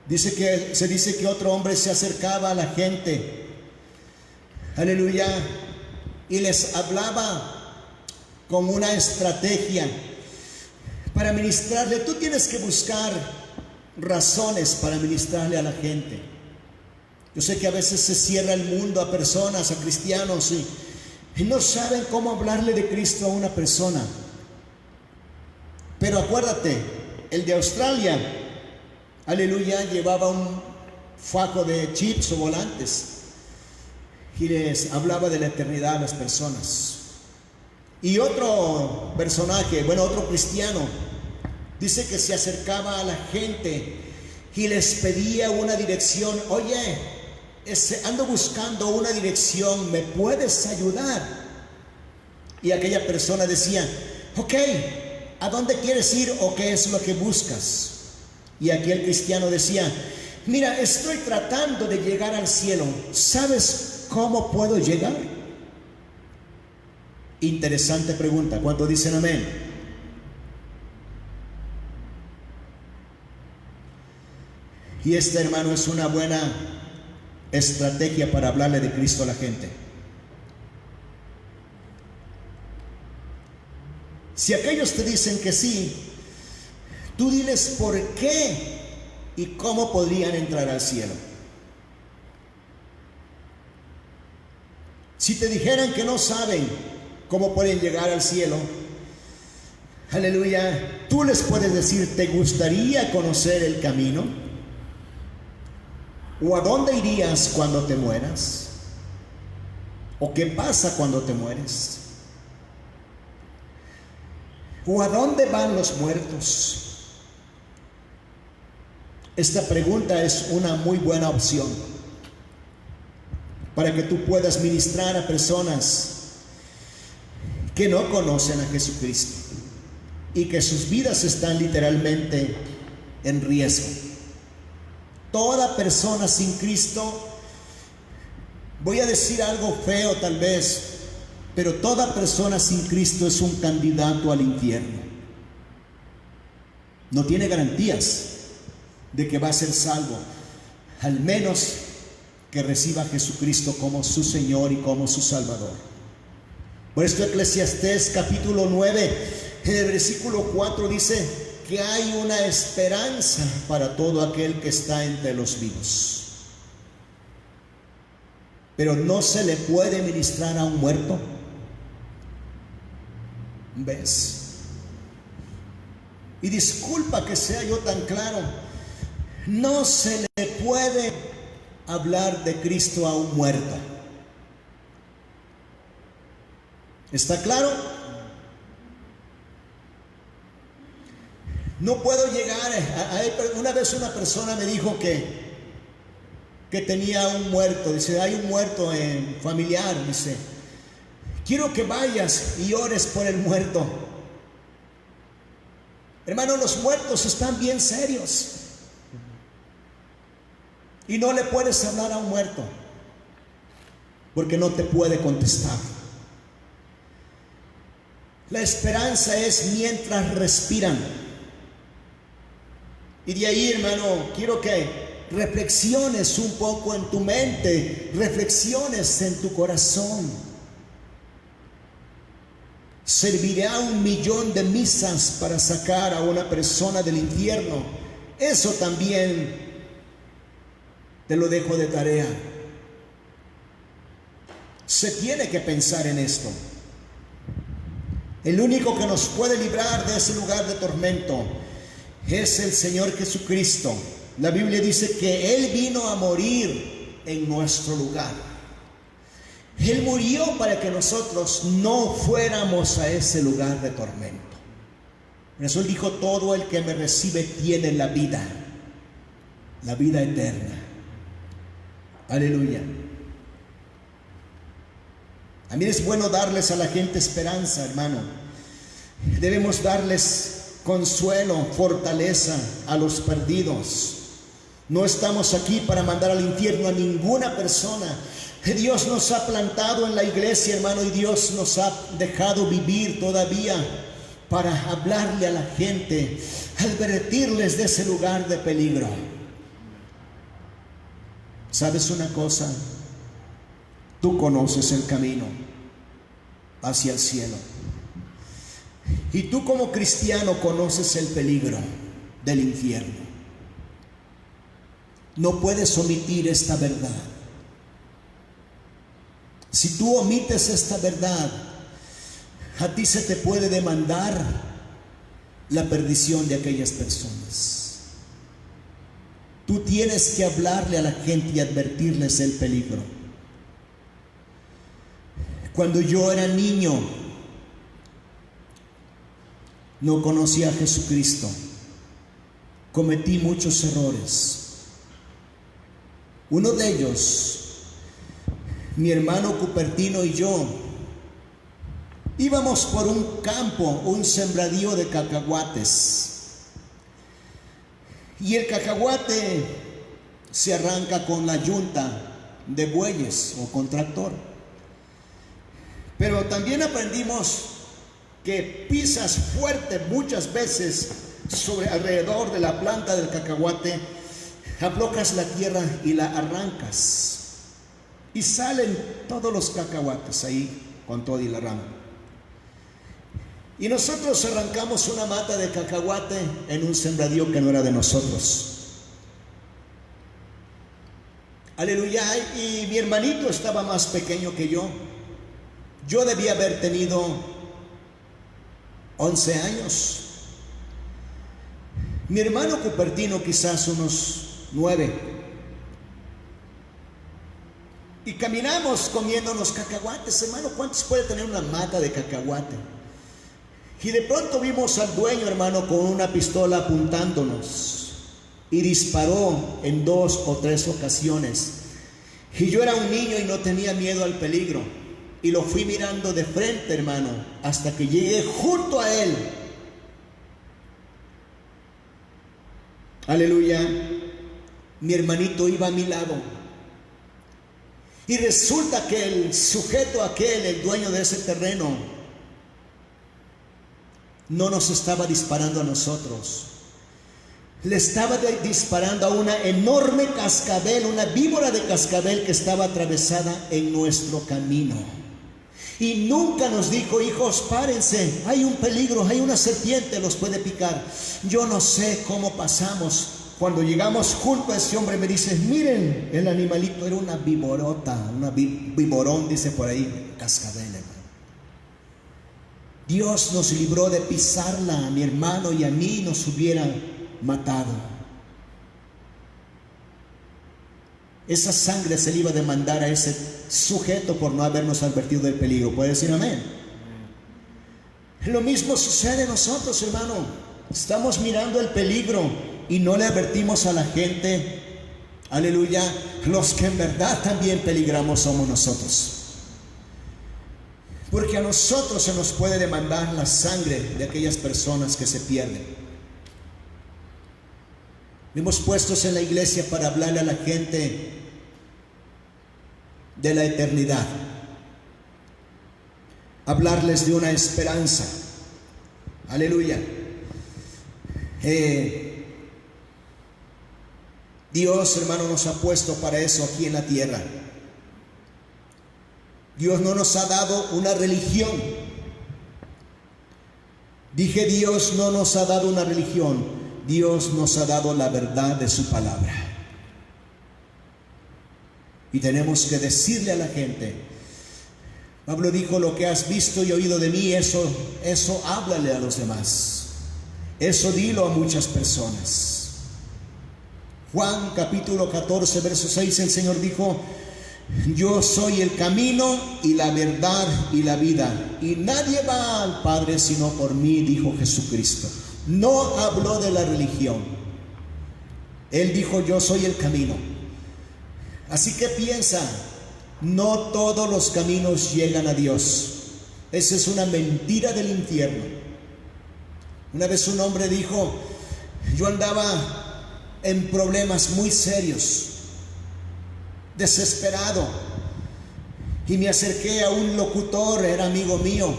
Se dice que otro hombre se acercaba a la gente, aleluya, y les hablaba con una estrategia para ministrarle. Tú tienes que buscar razones para ministrarle a la gente. Yo sé que a veces se cierra el mundo a personas, a cristianos, y no saben cómo hablarle de Cristo a una persona. Pero acuérdate, el de Australia, aleluya, llevaba un fajo de chips o volantes y les hablaba de la eternidad a las personas. Y otro personaje, otro cristiano, dice que se acercaba a la gente y les pedía una dirección. Oye, ando buscando una dirección, ¿me puedes ayudar? Y aquella persona decía, ok, ¿a dónde quieres ir o qué es lo que buscas? Y aquel cristiano decía, mira, estoy tratando de llegar al cielo. ¿Sabes cómo puedo llegar? Interesante pregunta. ¿Cuántos dicen amén? Y esta, hermano, es una buena estrategia para hablarle de Cristo a la gente. Si aquellos te dicen que sí, tú diles por qué y cómo podrían entrar al cielo. Si te dijeran que no saben cómo pueden llegar al cielo, aleluya, tú les puedes decir, ¿te gustaría conocer el camino? ¿O a dónde irías cuando te mueras? ¿O qué pasa cuando te mueres? ¿O a dónde van los muertos? Esta pregunta es una muy buena opción para que tú puedas ministrar a personas que no conocen a Jesucristo y que sus vidas están literalmente en riesgo. Toda persona sin Cristo, voy a decir algo feo tal vez, pero toda persona sin Cristo es un candidato al infierno. No tiene garantías de que va a ser salvo, al menos que reciba a Jesucristo como su Señor y como su Salvador. Por esto Eclesiastés capítulo 9, en el versículo 4 dice que hay una esperanza para todo aquel que está entre los vivos. Pero no se le puede ministrar a un muerto. ¿Ves? Y disculpa que sea yo tan claro, no se le puede hablar de Cristo a un muerto. ¿Está claro? No puedo llegar una vez una persona me dijo que tenía un muerto. Dice, hay un muerto familiar. Dice, quiero que vayas y ores por el muerto. Hermano, los muertos están bien serios. Y no le puedes hablar a un muerto porque no te puede contestar. La esperanza es mientras respiran. Y de ahí, hermano, quiero que reflexiones un poco en tu mente, reflexiones en tu corazón. ¿Servirá 1,000,000 de misas para sacar a una persona del infierno? Eso también te lo dejo de tarea. Se tiene que pensar en esto. El único que nos puede librar de ese lugar de tormento es el Señor Jesucristo. La Biblia dice que Él vino a morir en nuestro lugar. Él murió para que nosotros no fuéramos a ese lugar de tormento. Jesús dijo, todo el que me recibe tiene la vida eterna. Aleluya. A mí es bueno darles a la gente esperanza, hermano. Debemos darles consuelo, fortaleza a los perdidos. No estamos aquí para mandar al infierno a ninguna persona. Dios nos ha plantado en la iglesia, hermano, y Dios nos ha dejado vivir todavía para hablarle a la gente, advertirles de ese lugar de peligro. ¿Sabes una cosa? Tú conoces el camino hacia el cielo. Y tú como cristiano conoces el peligro del infierno. No puedes omitir esta verdad. Si tú omites esta verdad, a ti se te puede demandar la perdición de aquellas personas. Tú tienes que hablarle a la gente y advertirles el peligro. Cuando yo era niño, no conocía a Jesucristo. Cometí muchos errores. Uno de ellos, mi hermano Cupertino y yo, íbamos por un campo, un sembradío de cacahuates. Y el cacahuate se arranca con la yunta de bueyes o con tractor. Pero también aprendimos que pisas fuerte muchas veces sobre alrededor de la planta del cacahuate, aflojas la tierra y la arrancas. Y salen todos los cacahuates ahí con todo y la rama. Y nosotros arrancamos una mata de cacahuate en un sembradío que no era de nosotros. Aleluya. Y mi hermanito estaba más pequeño que yo. Yo debía haber tenido 11 años. Mi hermano Cupertino quizás unos 9. Y caminamos comiéndonos cacahuates. Hermano, ¿cuántos puede tener una mata de cacahuate? Y de pronto vimos al dueño, hermano, con una pistola apuntándonos. Y disparó en 2 o 3 ocasiones. Y yo era un niño y no tenía miedo al peligro. Y lo fui mirando de frente, hermano, hasta que llegué junto a él. Aleluya. Mi hermanito iba a mi lado. Y resulta que el sujeto aquel, el dueño de ese terreno, no nos estaba disparando a nosotros. Le estaba disparando a una enorme cascabel, una víbora de cascabel que estaba atravesada en nuestro camino. Y nunca nos dijo, hijos, párense, hay un peligro, hay una serpiente, los puede picar. Yo no sé cómo pasamos. Cuando llegamos junto a ese hombre me dice, miren, el animalito era una víborota, una víborón, dice por ahí, cascabel, hermano. Dios nos libró de pisarla, a mi hermano y a mí nos hubiera matado. Esa sangre se le iba a demandar a ese sujeto por no habernos advertido del peligro. ¿Puede decir amén? Lo mismo sucede a nosotros, hermano. Estamos mirando el peligro y no le advertimos a la gente. Aleluya. Los que en verdad también peligramos somos nosotros. Porque a nosotros se nos puede demandar la sangre de aquellas personas que se pierden. Hemos puestos en la iglesia para hablarle a la gente de la eternidad, hablarles de una esperanza. Aleluya. Dios, hermano, nos ha puesto para eso aquí en la tierra. Dios no nos ha dado una religión. Dije, Dios no nos ha dado una religión. Dios nos ha dado la verdad de su palabra. Y tenemos que decirle a la gente. Pablo dijo, lo que has visto y oído de mí, eso háblale a los demás. Eso dilo a muchas personas. Juan capítulo 14, verso 6, el Señor dijo, yo soy el camino y la verdad y la vida, y nadie va al Padre sino por mí, dijo Jesucristo. No habló de la religión. Él dijo: yo soy el camino. Así que piensa, no todos los caminos llegan a Dios. Esa es una mentira del infierno. Una vez un hombre dijo: yo andaba en problemas muy serios, desesperado, y me acerqué a un locutor, era amigo mío,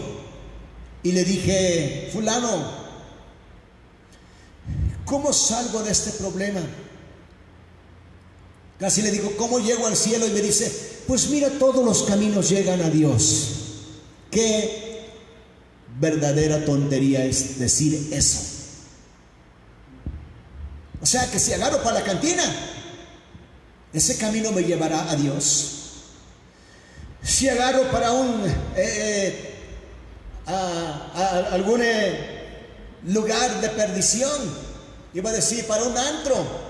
y le dije: fulano, ¿cómo salgo de este problema? Casi le digo: ¿cómo llego al cielo? Y me dice: pues mira, todos los caminos llegan a Dios. Qué verdadera tontería es decir eso. O sea que si agarro para la cantina, ese camino me llevará a Dios. Si agarro para algún lugar de perdición, iba a decir para un antro,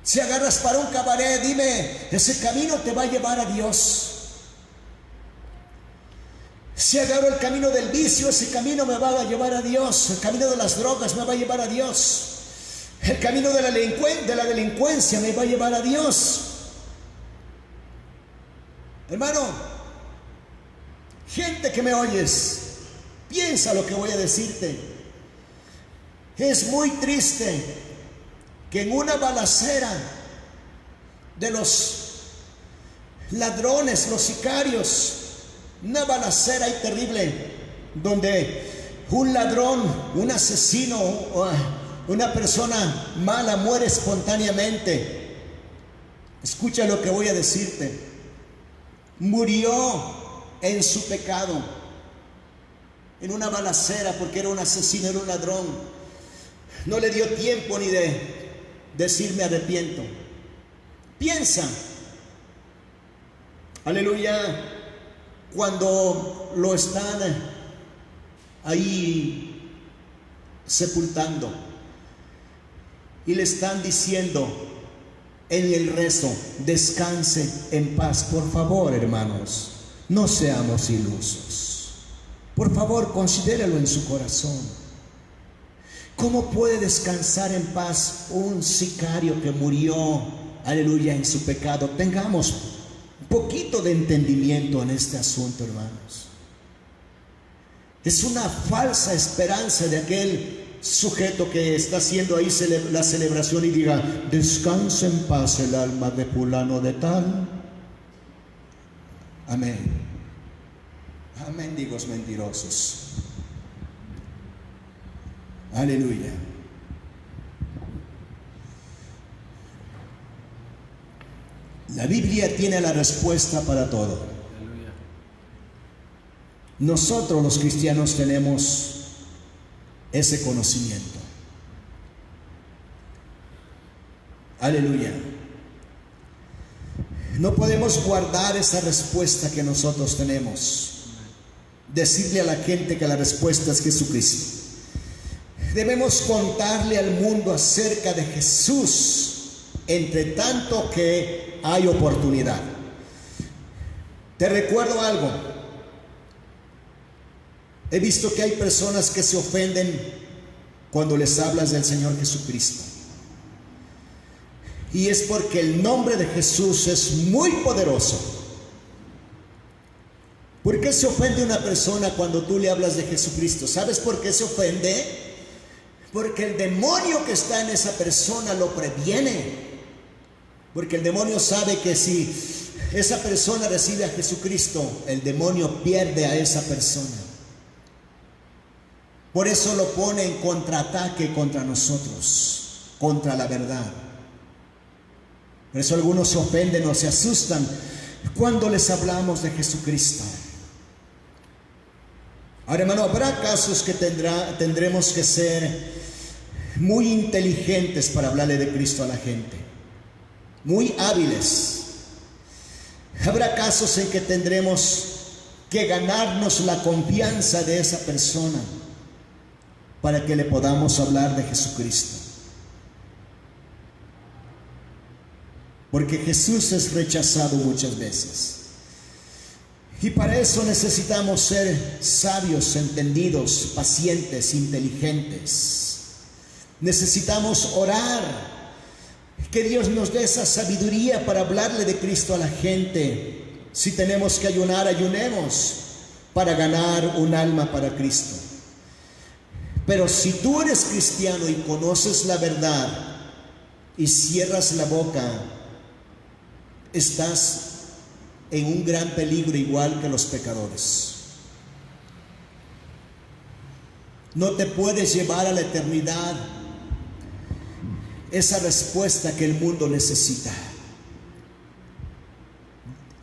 si agarras para un cabaret, dime, ese camino te va a llevar a Dios. Si agarro el camino del vicio, ese camino me va a llevar a Dios. El camino de las drogas me va a llevar a Dios. El camino de la delincuencia me va a llevar a Dios. Hermano, gente que me oyes, piensa lo que voy a decirte. Es muy triste que en una balacera de los ladrones, los sicarios, una balacera ahí terrible, donde un ladrón, un asesino, una persona mala muere espontáneamente. Escucha lo que voy a decirte. Murió en su pecado, en una balacera, porque era un asesino, era un ladrón. No le dio tiempo ni de decir me arrepiento. Piensa, aleluya, cuando lo están ahí sepultando y le están diciendo en el rezo: descanse en paz. Por favor, hermanos, no seamos ilusos. Por favor, considéralo en su corazón. ¿Cómo puede descansar en paz un sicario que murió, aleluya, en su pecado? Tengamos un poquito de entendimiento en este asunto, hermanos. Es una falsa esperanza de aquel sujeto que está haciendo ahí la celebración y diga: descanse en paz el alma de fulano de tal. Amén. Amén, mendigos mentirosos. Aleluya. La Biblia tiene la respuesta para todo. Aleluya. Nosotros los cristianos tenemos ese conocimiento. Aleluya. No podemos guardar esa respuesta que nosotros tenemos. Decirle a la gente que la respuesta es Jesucristo. Debemos contarle al mundo acerca de Jesús, entre tanto que hay oportunidad. Te recuerdo algo. He visto que hay personas que se ofenden cuando les hablas del Señor Jesucristo. Y es porque el nombre de Jesús es muy poderoso. ¿Por qué se ofende una persona cuando tú le hablas de Jesucristo? ¿Sabes por qué se ofende? Porque el demonio que está en esa persona lo previene. Porque el demonio sabe que si esa persona recibe a Jesucristo, el demonio pierde a esa persona. Por eso lo pone en contraataque contra nosotros, contra la verdad. Por eso algunos se ofenden o se asustan cuando les hablamos de Jesucristo. Ahora, hermano, habrá casos que tendremos que ser muy inteligentes para hablarle de Cristo a la gente, muy hábiles. Habrá casos en que tendremos que ganarnos la confianza de esa persona para que le podamos hablar de Jesucristo. Porque Jesús es rechazado muchas veces. Y para eso necesitamos ser sabios, entendidos, pacientes, inteligentes. Necesitamos orar, que Dios nos dé esa sabiduría para hablarle de Cristo a la gente. Si tenemos que ayunar, ayunemos para ganar un alma para Cristo. Pero si tú eres cristiano y conoces la verdad y cierras la boca, estás en un gran peligro, igual que los pecadores. No te puedes llevar a la eternidad esa respuesta que el mundo necesita.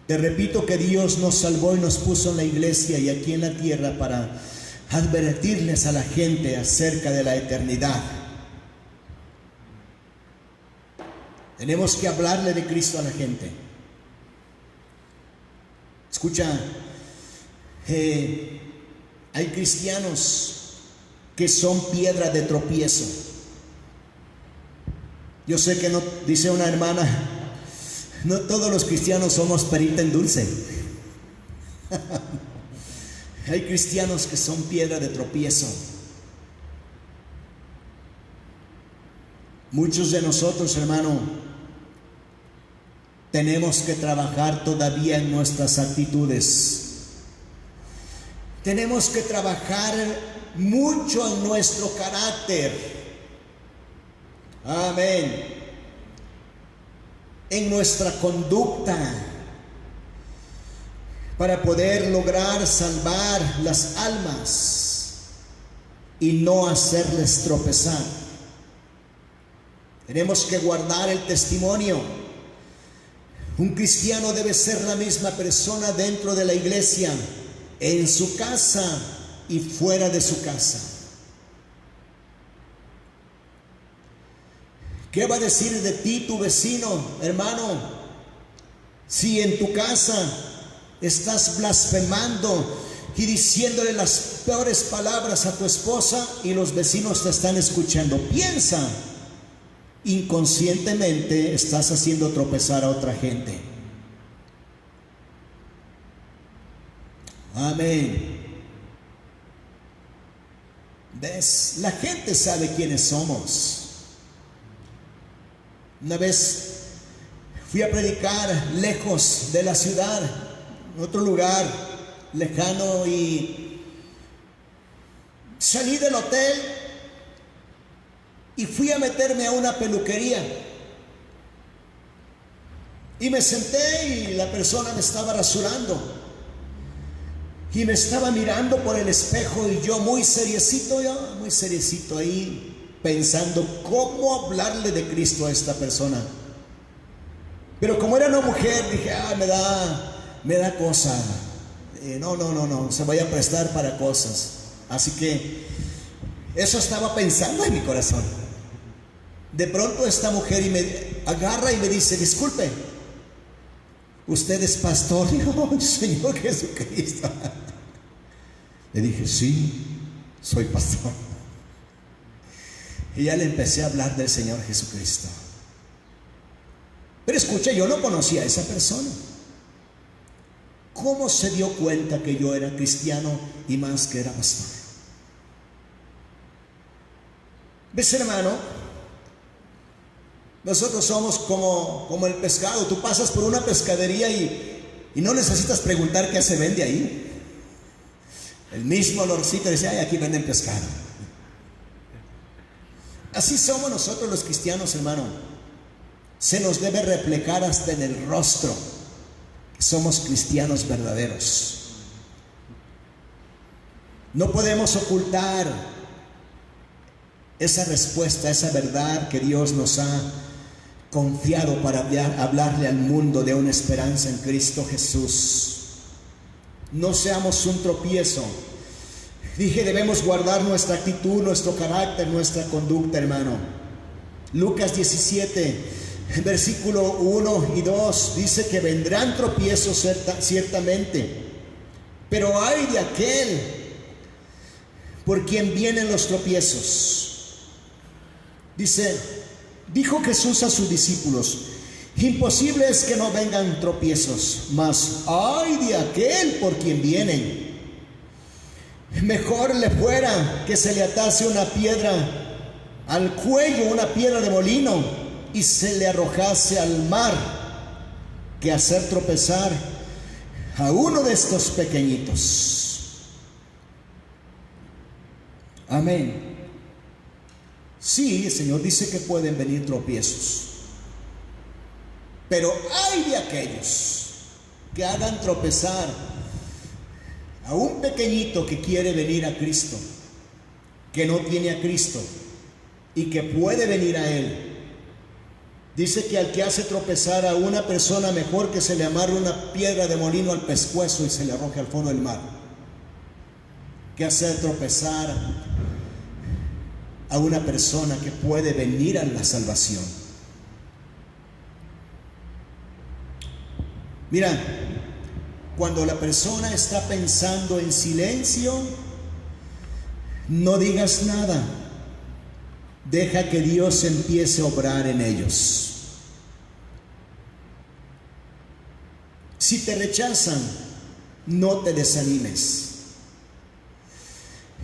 Te repito que Dios nos salvó y nos puso en la iglesia y aquí en la tierra para advertirles a la gente acerca de la eternidad. Tenemos que hablarle de Cristo a la gente. Escucha, hay cristianos que son piedra de tropiezo. Yo sé que no, dice una hermana, no todos los cristianos somos perita en dulce. Hay cristianos que son piedra de tropiezo. Muchos de nosotros, hermano, tenemos que trabajar todavía en nuestras actitudes. Tenemos que trabajar mucho en nuestro carácter. Amén. En nuestra conducta, para poder lograr salvar las almas y no hacerles tropezar. Tenemos que guardar el testimonio. Un cristiano debe ser la misma persona dentro de la iglesia, en su casa y fuera de su casa. ¿Qué va a decir de ti tu vecino, hermano? Si en tu casa estás blasfemando y diciéndole las peores palabras a tu esposa y los vecinos te están escuchando, piensa, inconscientemente estás haciendo tropezar a otra gente. Amén. ¿Ves? La gente sabe quiénes somos. Una vez fui a predicar lejos de la ciudad, en otro lugar lejano, y salí del hotel y fui a meterme a una peluquería. Y me senté y la persona me estaba rasurando y me estaba mirando por el espejo, y yo muy seriecito ahí, pensando cómo hablarle de Cristo a esta persona. Pero como era una mujer, dije, me da cosa. No se vaya a prestar para cosas. Así que eso estaba pensando en mi corazón. De pronto esta mujer me agarra y me dice, disculpe, ¿usted es pastor? No, Señor Jesucristo. Le dije, sí, soy pastor. Y ya le empecé a hablar del Señor Jesucristo. Pero escuche, yo no conocía a esa persona. ¿Cómo se dio cuenta que yo era cristiano y más que era pastor? ¿Ves, hermano? Nosotros somos como el pescado. Tú pasas por una pescadería y no necesitas preguntar qué se vende ahí. El mismo olorcito dice, ay, aquí venden pescado. Así somos nosotros los cristianos, hermano. Se nos debe reflejar hasta en el rostro que somos cristianos verdaderos. No podemos ocultar esa respuesta, esa verdad que Dios nos ha confiado para hablarle al mundo de una esperanza en Cristo Jesús. No seamos un tropiezo. Dije, debemos guardar nuestra actitud, nuestro carácter, nuestra conducta, hermano. Lucas 17, versículo 1 y 2, dice que vendrán tropiezos ciertamente, pero ay de aquel por quien vienen los tropiezos. Dice, dijo Jesús a sus discípulos, Imposible es que no vengan tropiezos, mas ay de aquel por quien vienen. Mejor le fuera que se le atase una piedra al cuello, una piedra de molino, y se le arrojase al mar, que hacer tropezar a uno de estos pequeñitos. Amén. Sí, el Señor dice que pueden venir tropiezos, pero ay de aquellos que hagan tropezar a un pequeñito que quiere venir a Cristo, que no tiene a Cristo y que puede venir a Él. Dice que al que hace tropezar a una persona, mejor que se le amarre una piedra de molino al pescuezo y se le arroje al fondo del mar, que hacer tropezar a una persona que puede venir a la salvación. Mira, cuando la persona está pensando en silencio, no digas nada. Deja que Dios empiece a obrar en ellos. Si te rechazan, no te desanimes.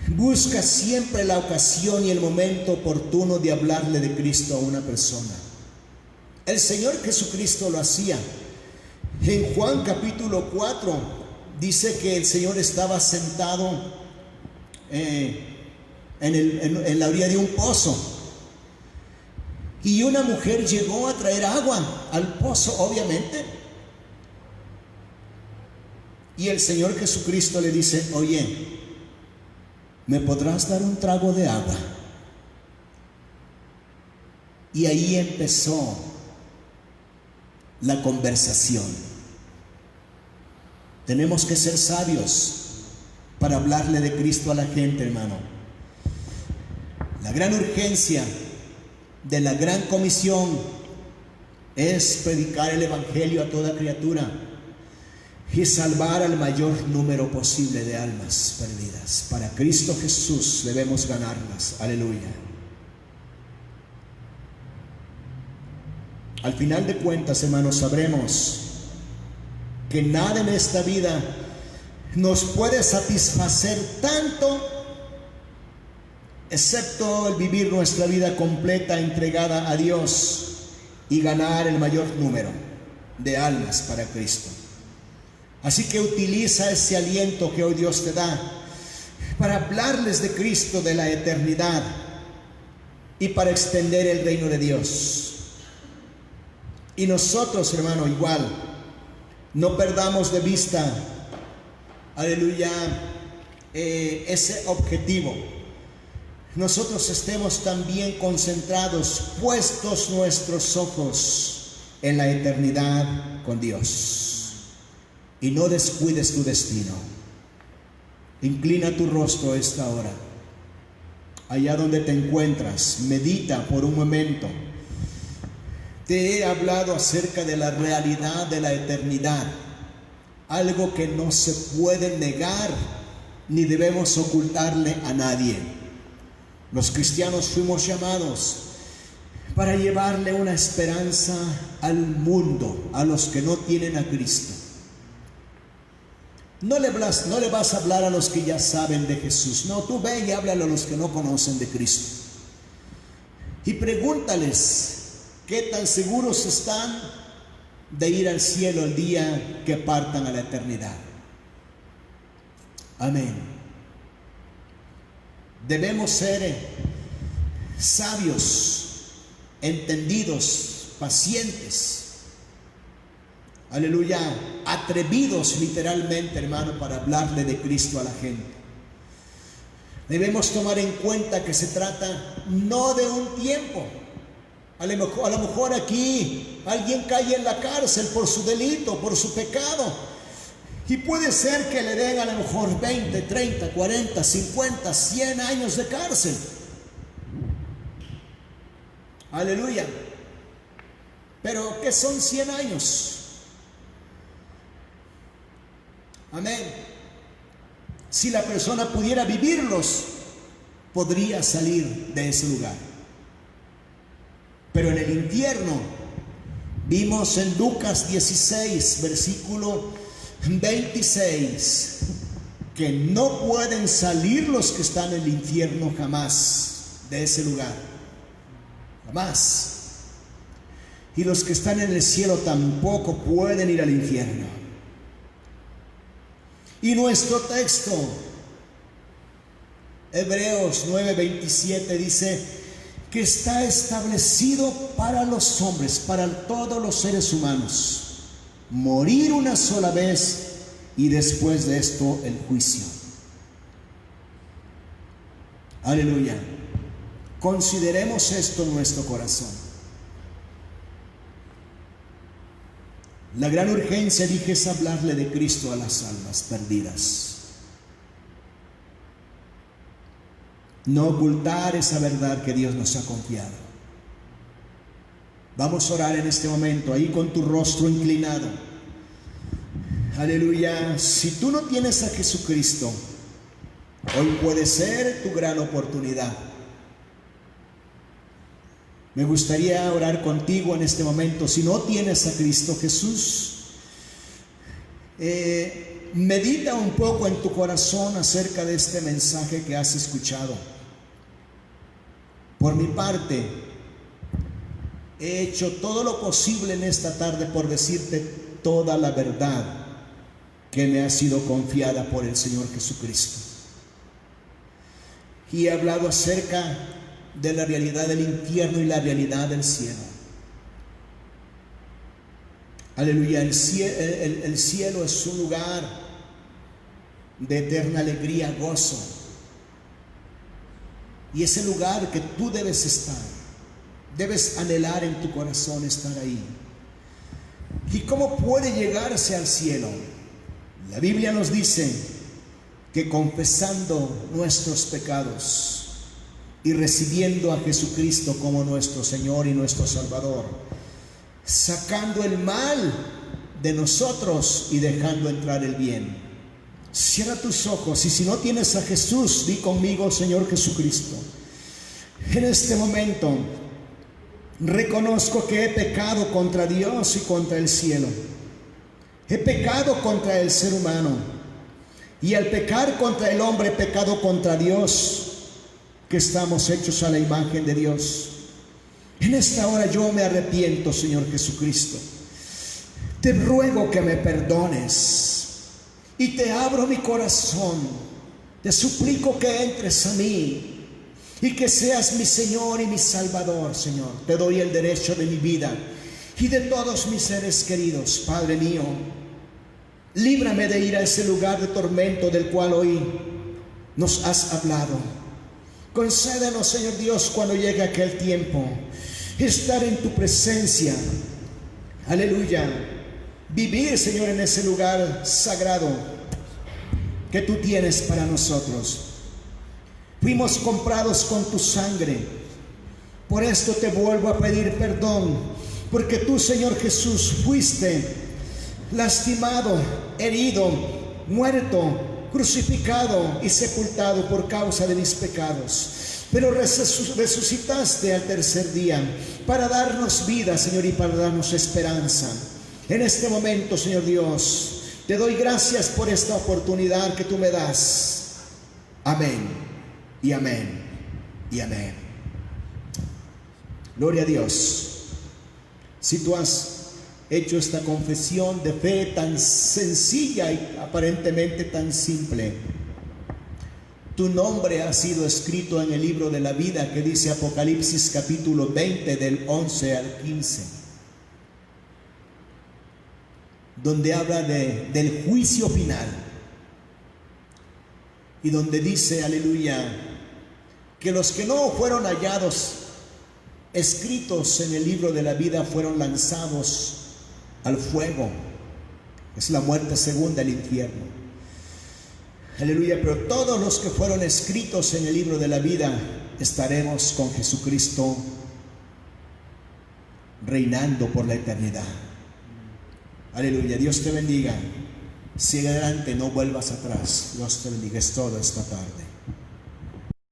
Busca siempre la ocasión y el momento oportuno de hablarle de Cristo a una persona. El Señor Jesucristo lo hacía. En Juan capítulo 4 dice que el Señor estaba sentado en la orilla de un pozo, y una mujer llegó a traer agua al pozo, obviamente, y el Señor Jesucristo le dice: oye, ¿me podrás dar un trago de agua? Y ahí empezó la conversación. Tenemos que ser sabios para hablarle de Cristo a la gente, hermano. La gran urgencia de la gran comisión es predicar el evangelio a toda criatura y salvar al mayor número posible de almas perdidas. Para Cristo Jesús debemos ganarlas. Aleluya. Al final de cuentas, hermanos, sabremos que nada en esta vida nos puede satisfacer tanto, excepto el vivir nuestra vida completa, entregada a Dios, y ganar el mayor número de almas para Cristo. Así que utiliza ese aliento que hoy Dios te da para hablarles de Cristo, de la eternidad, y para extender el reino de Dios. Y nosotros, hermano, igual, no perdamos de vista, aleluya, ese objetivo. Nosotros estemos también concentrados, puestos nuestros ojos en la eternidad con Dios. Y no descuides tu destino. Inclina tu rostro a esta hora. Allá donde te encuentras, medita por un momento. Te he hablado acerca de la realidad de la eternidad, algo que no se puede negar ni debemos ocultarle a nadie. Los cristianos fuimos llamados para llevarle una esperanza al mundo, a los que no tienen a Cristo. No le vas a hablar a los que ya saben de Jesús. No, tú ve y háblale a los que no conocen de Cristo. Y pregúntales qué tan seguros están de ir al cielo el día que partan a la eternidad. Amén. Debemos ser sabios, entendidos, pacientes. Aleluya, atrevidos literalmente, hermano, para hablarle de Cristo a la gente. Debemos tomar en cuenta que se trata no de un tiempo. A lo mejor aquí alguien cae en la cárcel por su delito, por su pecado, y puede ser que le den a lo mejor 20, 30, 40, 50, 100 años de cárcel. Aleluya. Pero ¿qué son 100 años? Amén. Si la persona pudiera vivirlos, podría salir de ese lugar. Pero en el infierno Vimos en Lucas 16, versículo 26, que no pueden salir los que están en el infierno jamás de ese lugar. Jamás. Y los que están en el cielo tampoco pueden ir al infierno. Y nuestro texto, Hebreos 9:27, dice que está establecido para los hombres, para todos los seres humanos, morir una sola vez y después de esto el juicio. Aleluya. Consideremos esto en nuestro corazón. La gran urgencia, dije, es hablarle de Cristo a las almas perdidas. No ocultar esa verdad que Dios nos ha confiado. Vamos a orar en este momento, ahí con tu rostro inclinado. Aleluya. Si tú no tienes a Jesucristo, hoy puede ser tu gran oportunidad. Me gustaría orar contigo en este momento. Si no tienes a Cristo Jesús, medita un poco en tu corazón acerca de este mensaje que has escuchado. Por mi parte, he hecho todo lo posible en esta tarde por decirte toda la verdad que me ha sido confiada por el Señor Jesucristo. Y he hablado acerca de la realidad del infierno y la realidad del cielo. Aleluya. El cielo es un lugar de eterna alegría, gozo. Y ese lugar que tú debes estar, debes anhelar en tu corazón estar ahí. ¿Y cómo puede llegarse al cielo? La Biblia nos dice que confesando nuestros pecados y recibiendo a Jesucristo como nuestro Señor y nuestro Salvador, sacando el mal de nosotros y dejando entrar el bien. Cierra tus ojos, y si no tienes a Jesús, di conmigo: Señor Jesucristo, en este momento reconozco que he pecado contra Dios y contra el cielo. He pecado contra el ser humano, y al pecar contra el hombre, he pecado contra Dios, que estamos hechos a la imagen de Dios. En esta hora yo me arrepiento, Señor Jesucristo. Te ruego que me perdones y te abro mi corazón. Te suplico que entres a mí y que seas mi Señor y mi Salvador, Señor. Te doy el derecho de mi vida y de todos mis seres queridos. Padre mío, líbrame de ir a ese lugar de tormento del cual hoy nos has hablado. Concédenos, Señor Dios, cuando llegue aquel tiempo, estar en tu presencia. Aleluya. Vivir, Señor, en ese lugar sagrado que tú tienes para nosotros. Fuimos comprados con tu sangre. Por esto te vuelvo a pedir perdón, porque tú, Señor Jesús, fuiste lastimado, herido, muerto, crucificado y sepultado por causa de mis pecados, pero resucitaste al tercer día para darnos vida, Señor, y para darnos esperanza. En este momento, Señor Dios, te doy gracias por esta oportunidad que tú me das. Amén y amén y amén. Gloria a Dios. Si tú has hecho esta confesión de fe tan sencilla y aparentemente tan simple, tu nombre ha sido escrito en el libro de la vida, que dice Apocalipsis capítulo 20 del 11 al 15, donde habla del juicio final, y donde dice, aleluya, que los que no fueron hallados escritos en el libro de la vida fueron lanzados al fuego. Es la muerte segunda, el infierno. Aleluya. Pero todos los que fueron escritos en el libro de la vida estaremos con Jesucristo reinando por la eternidad. Aleluya. Dios te bendiga. Sigue adelante, no vuelvas atrás. Dios te bendiga. Es todo esta tarde.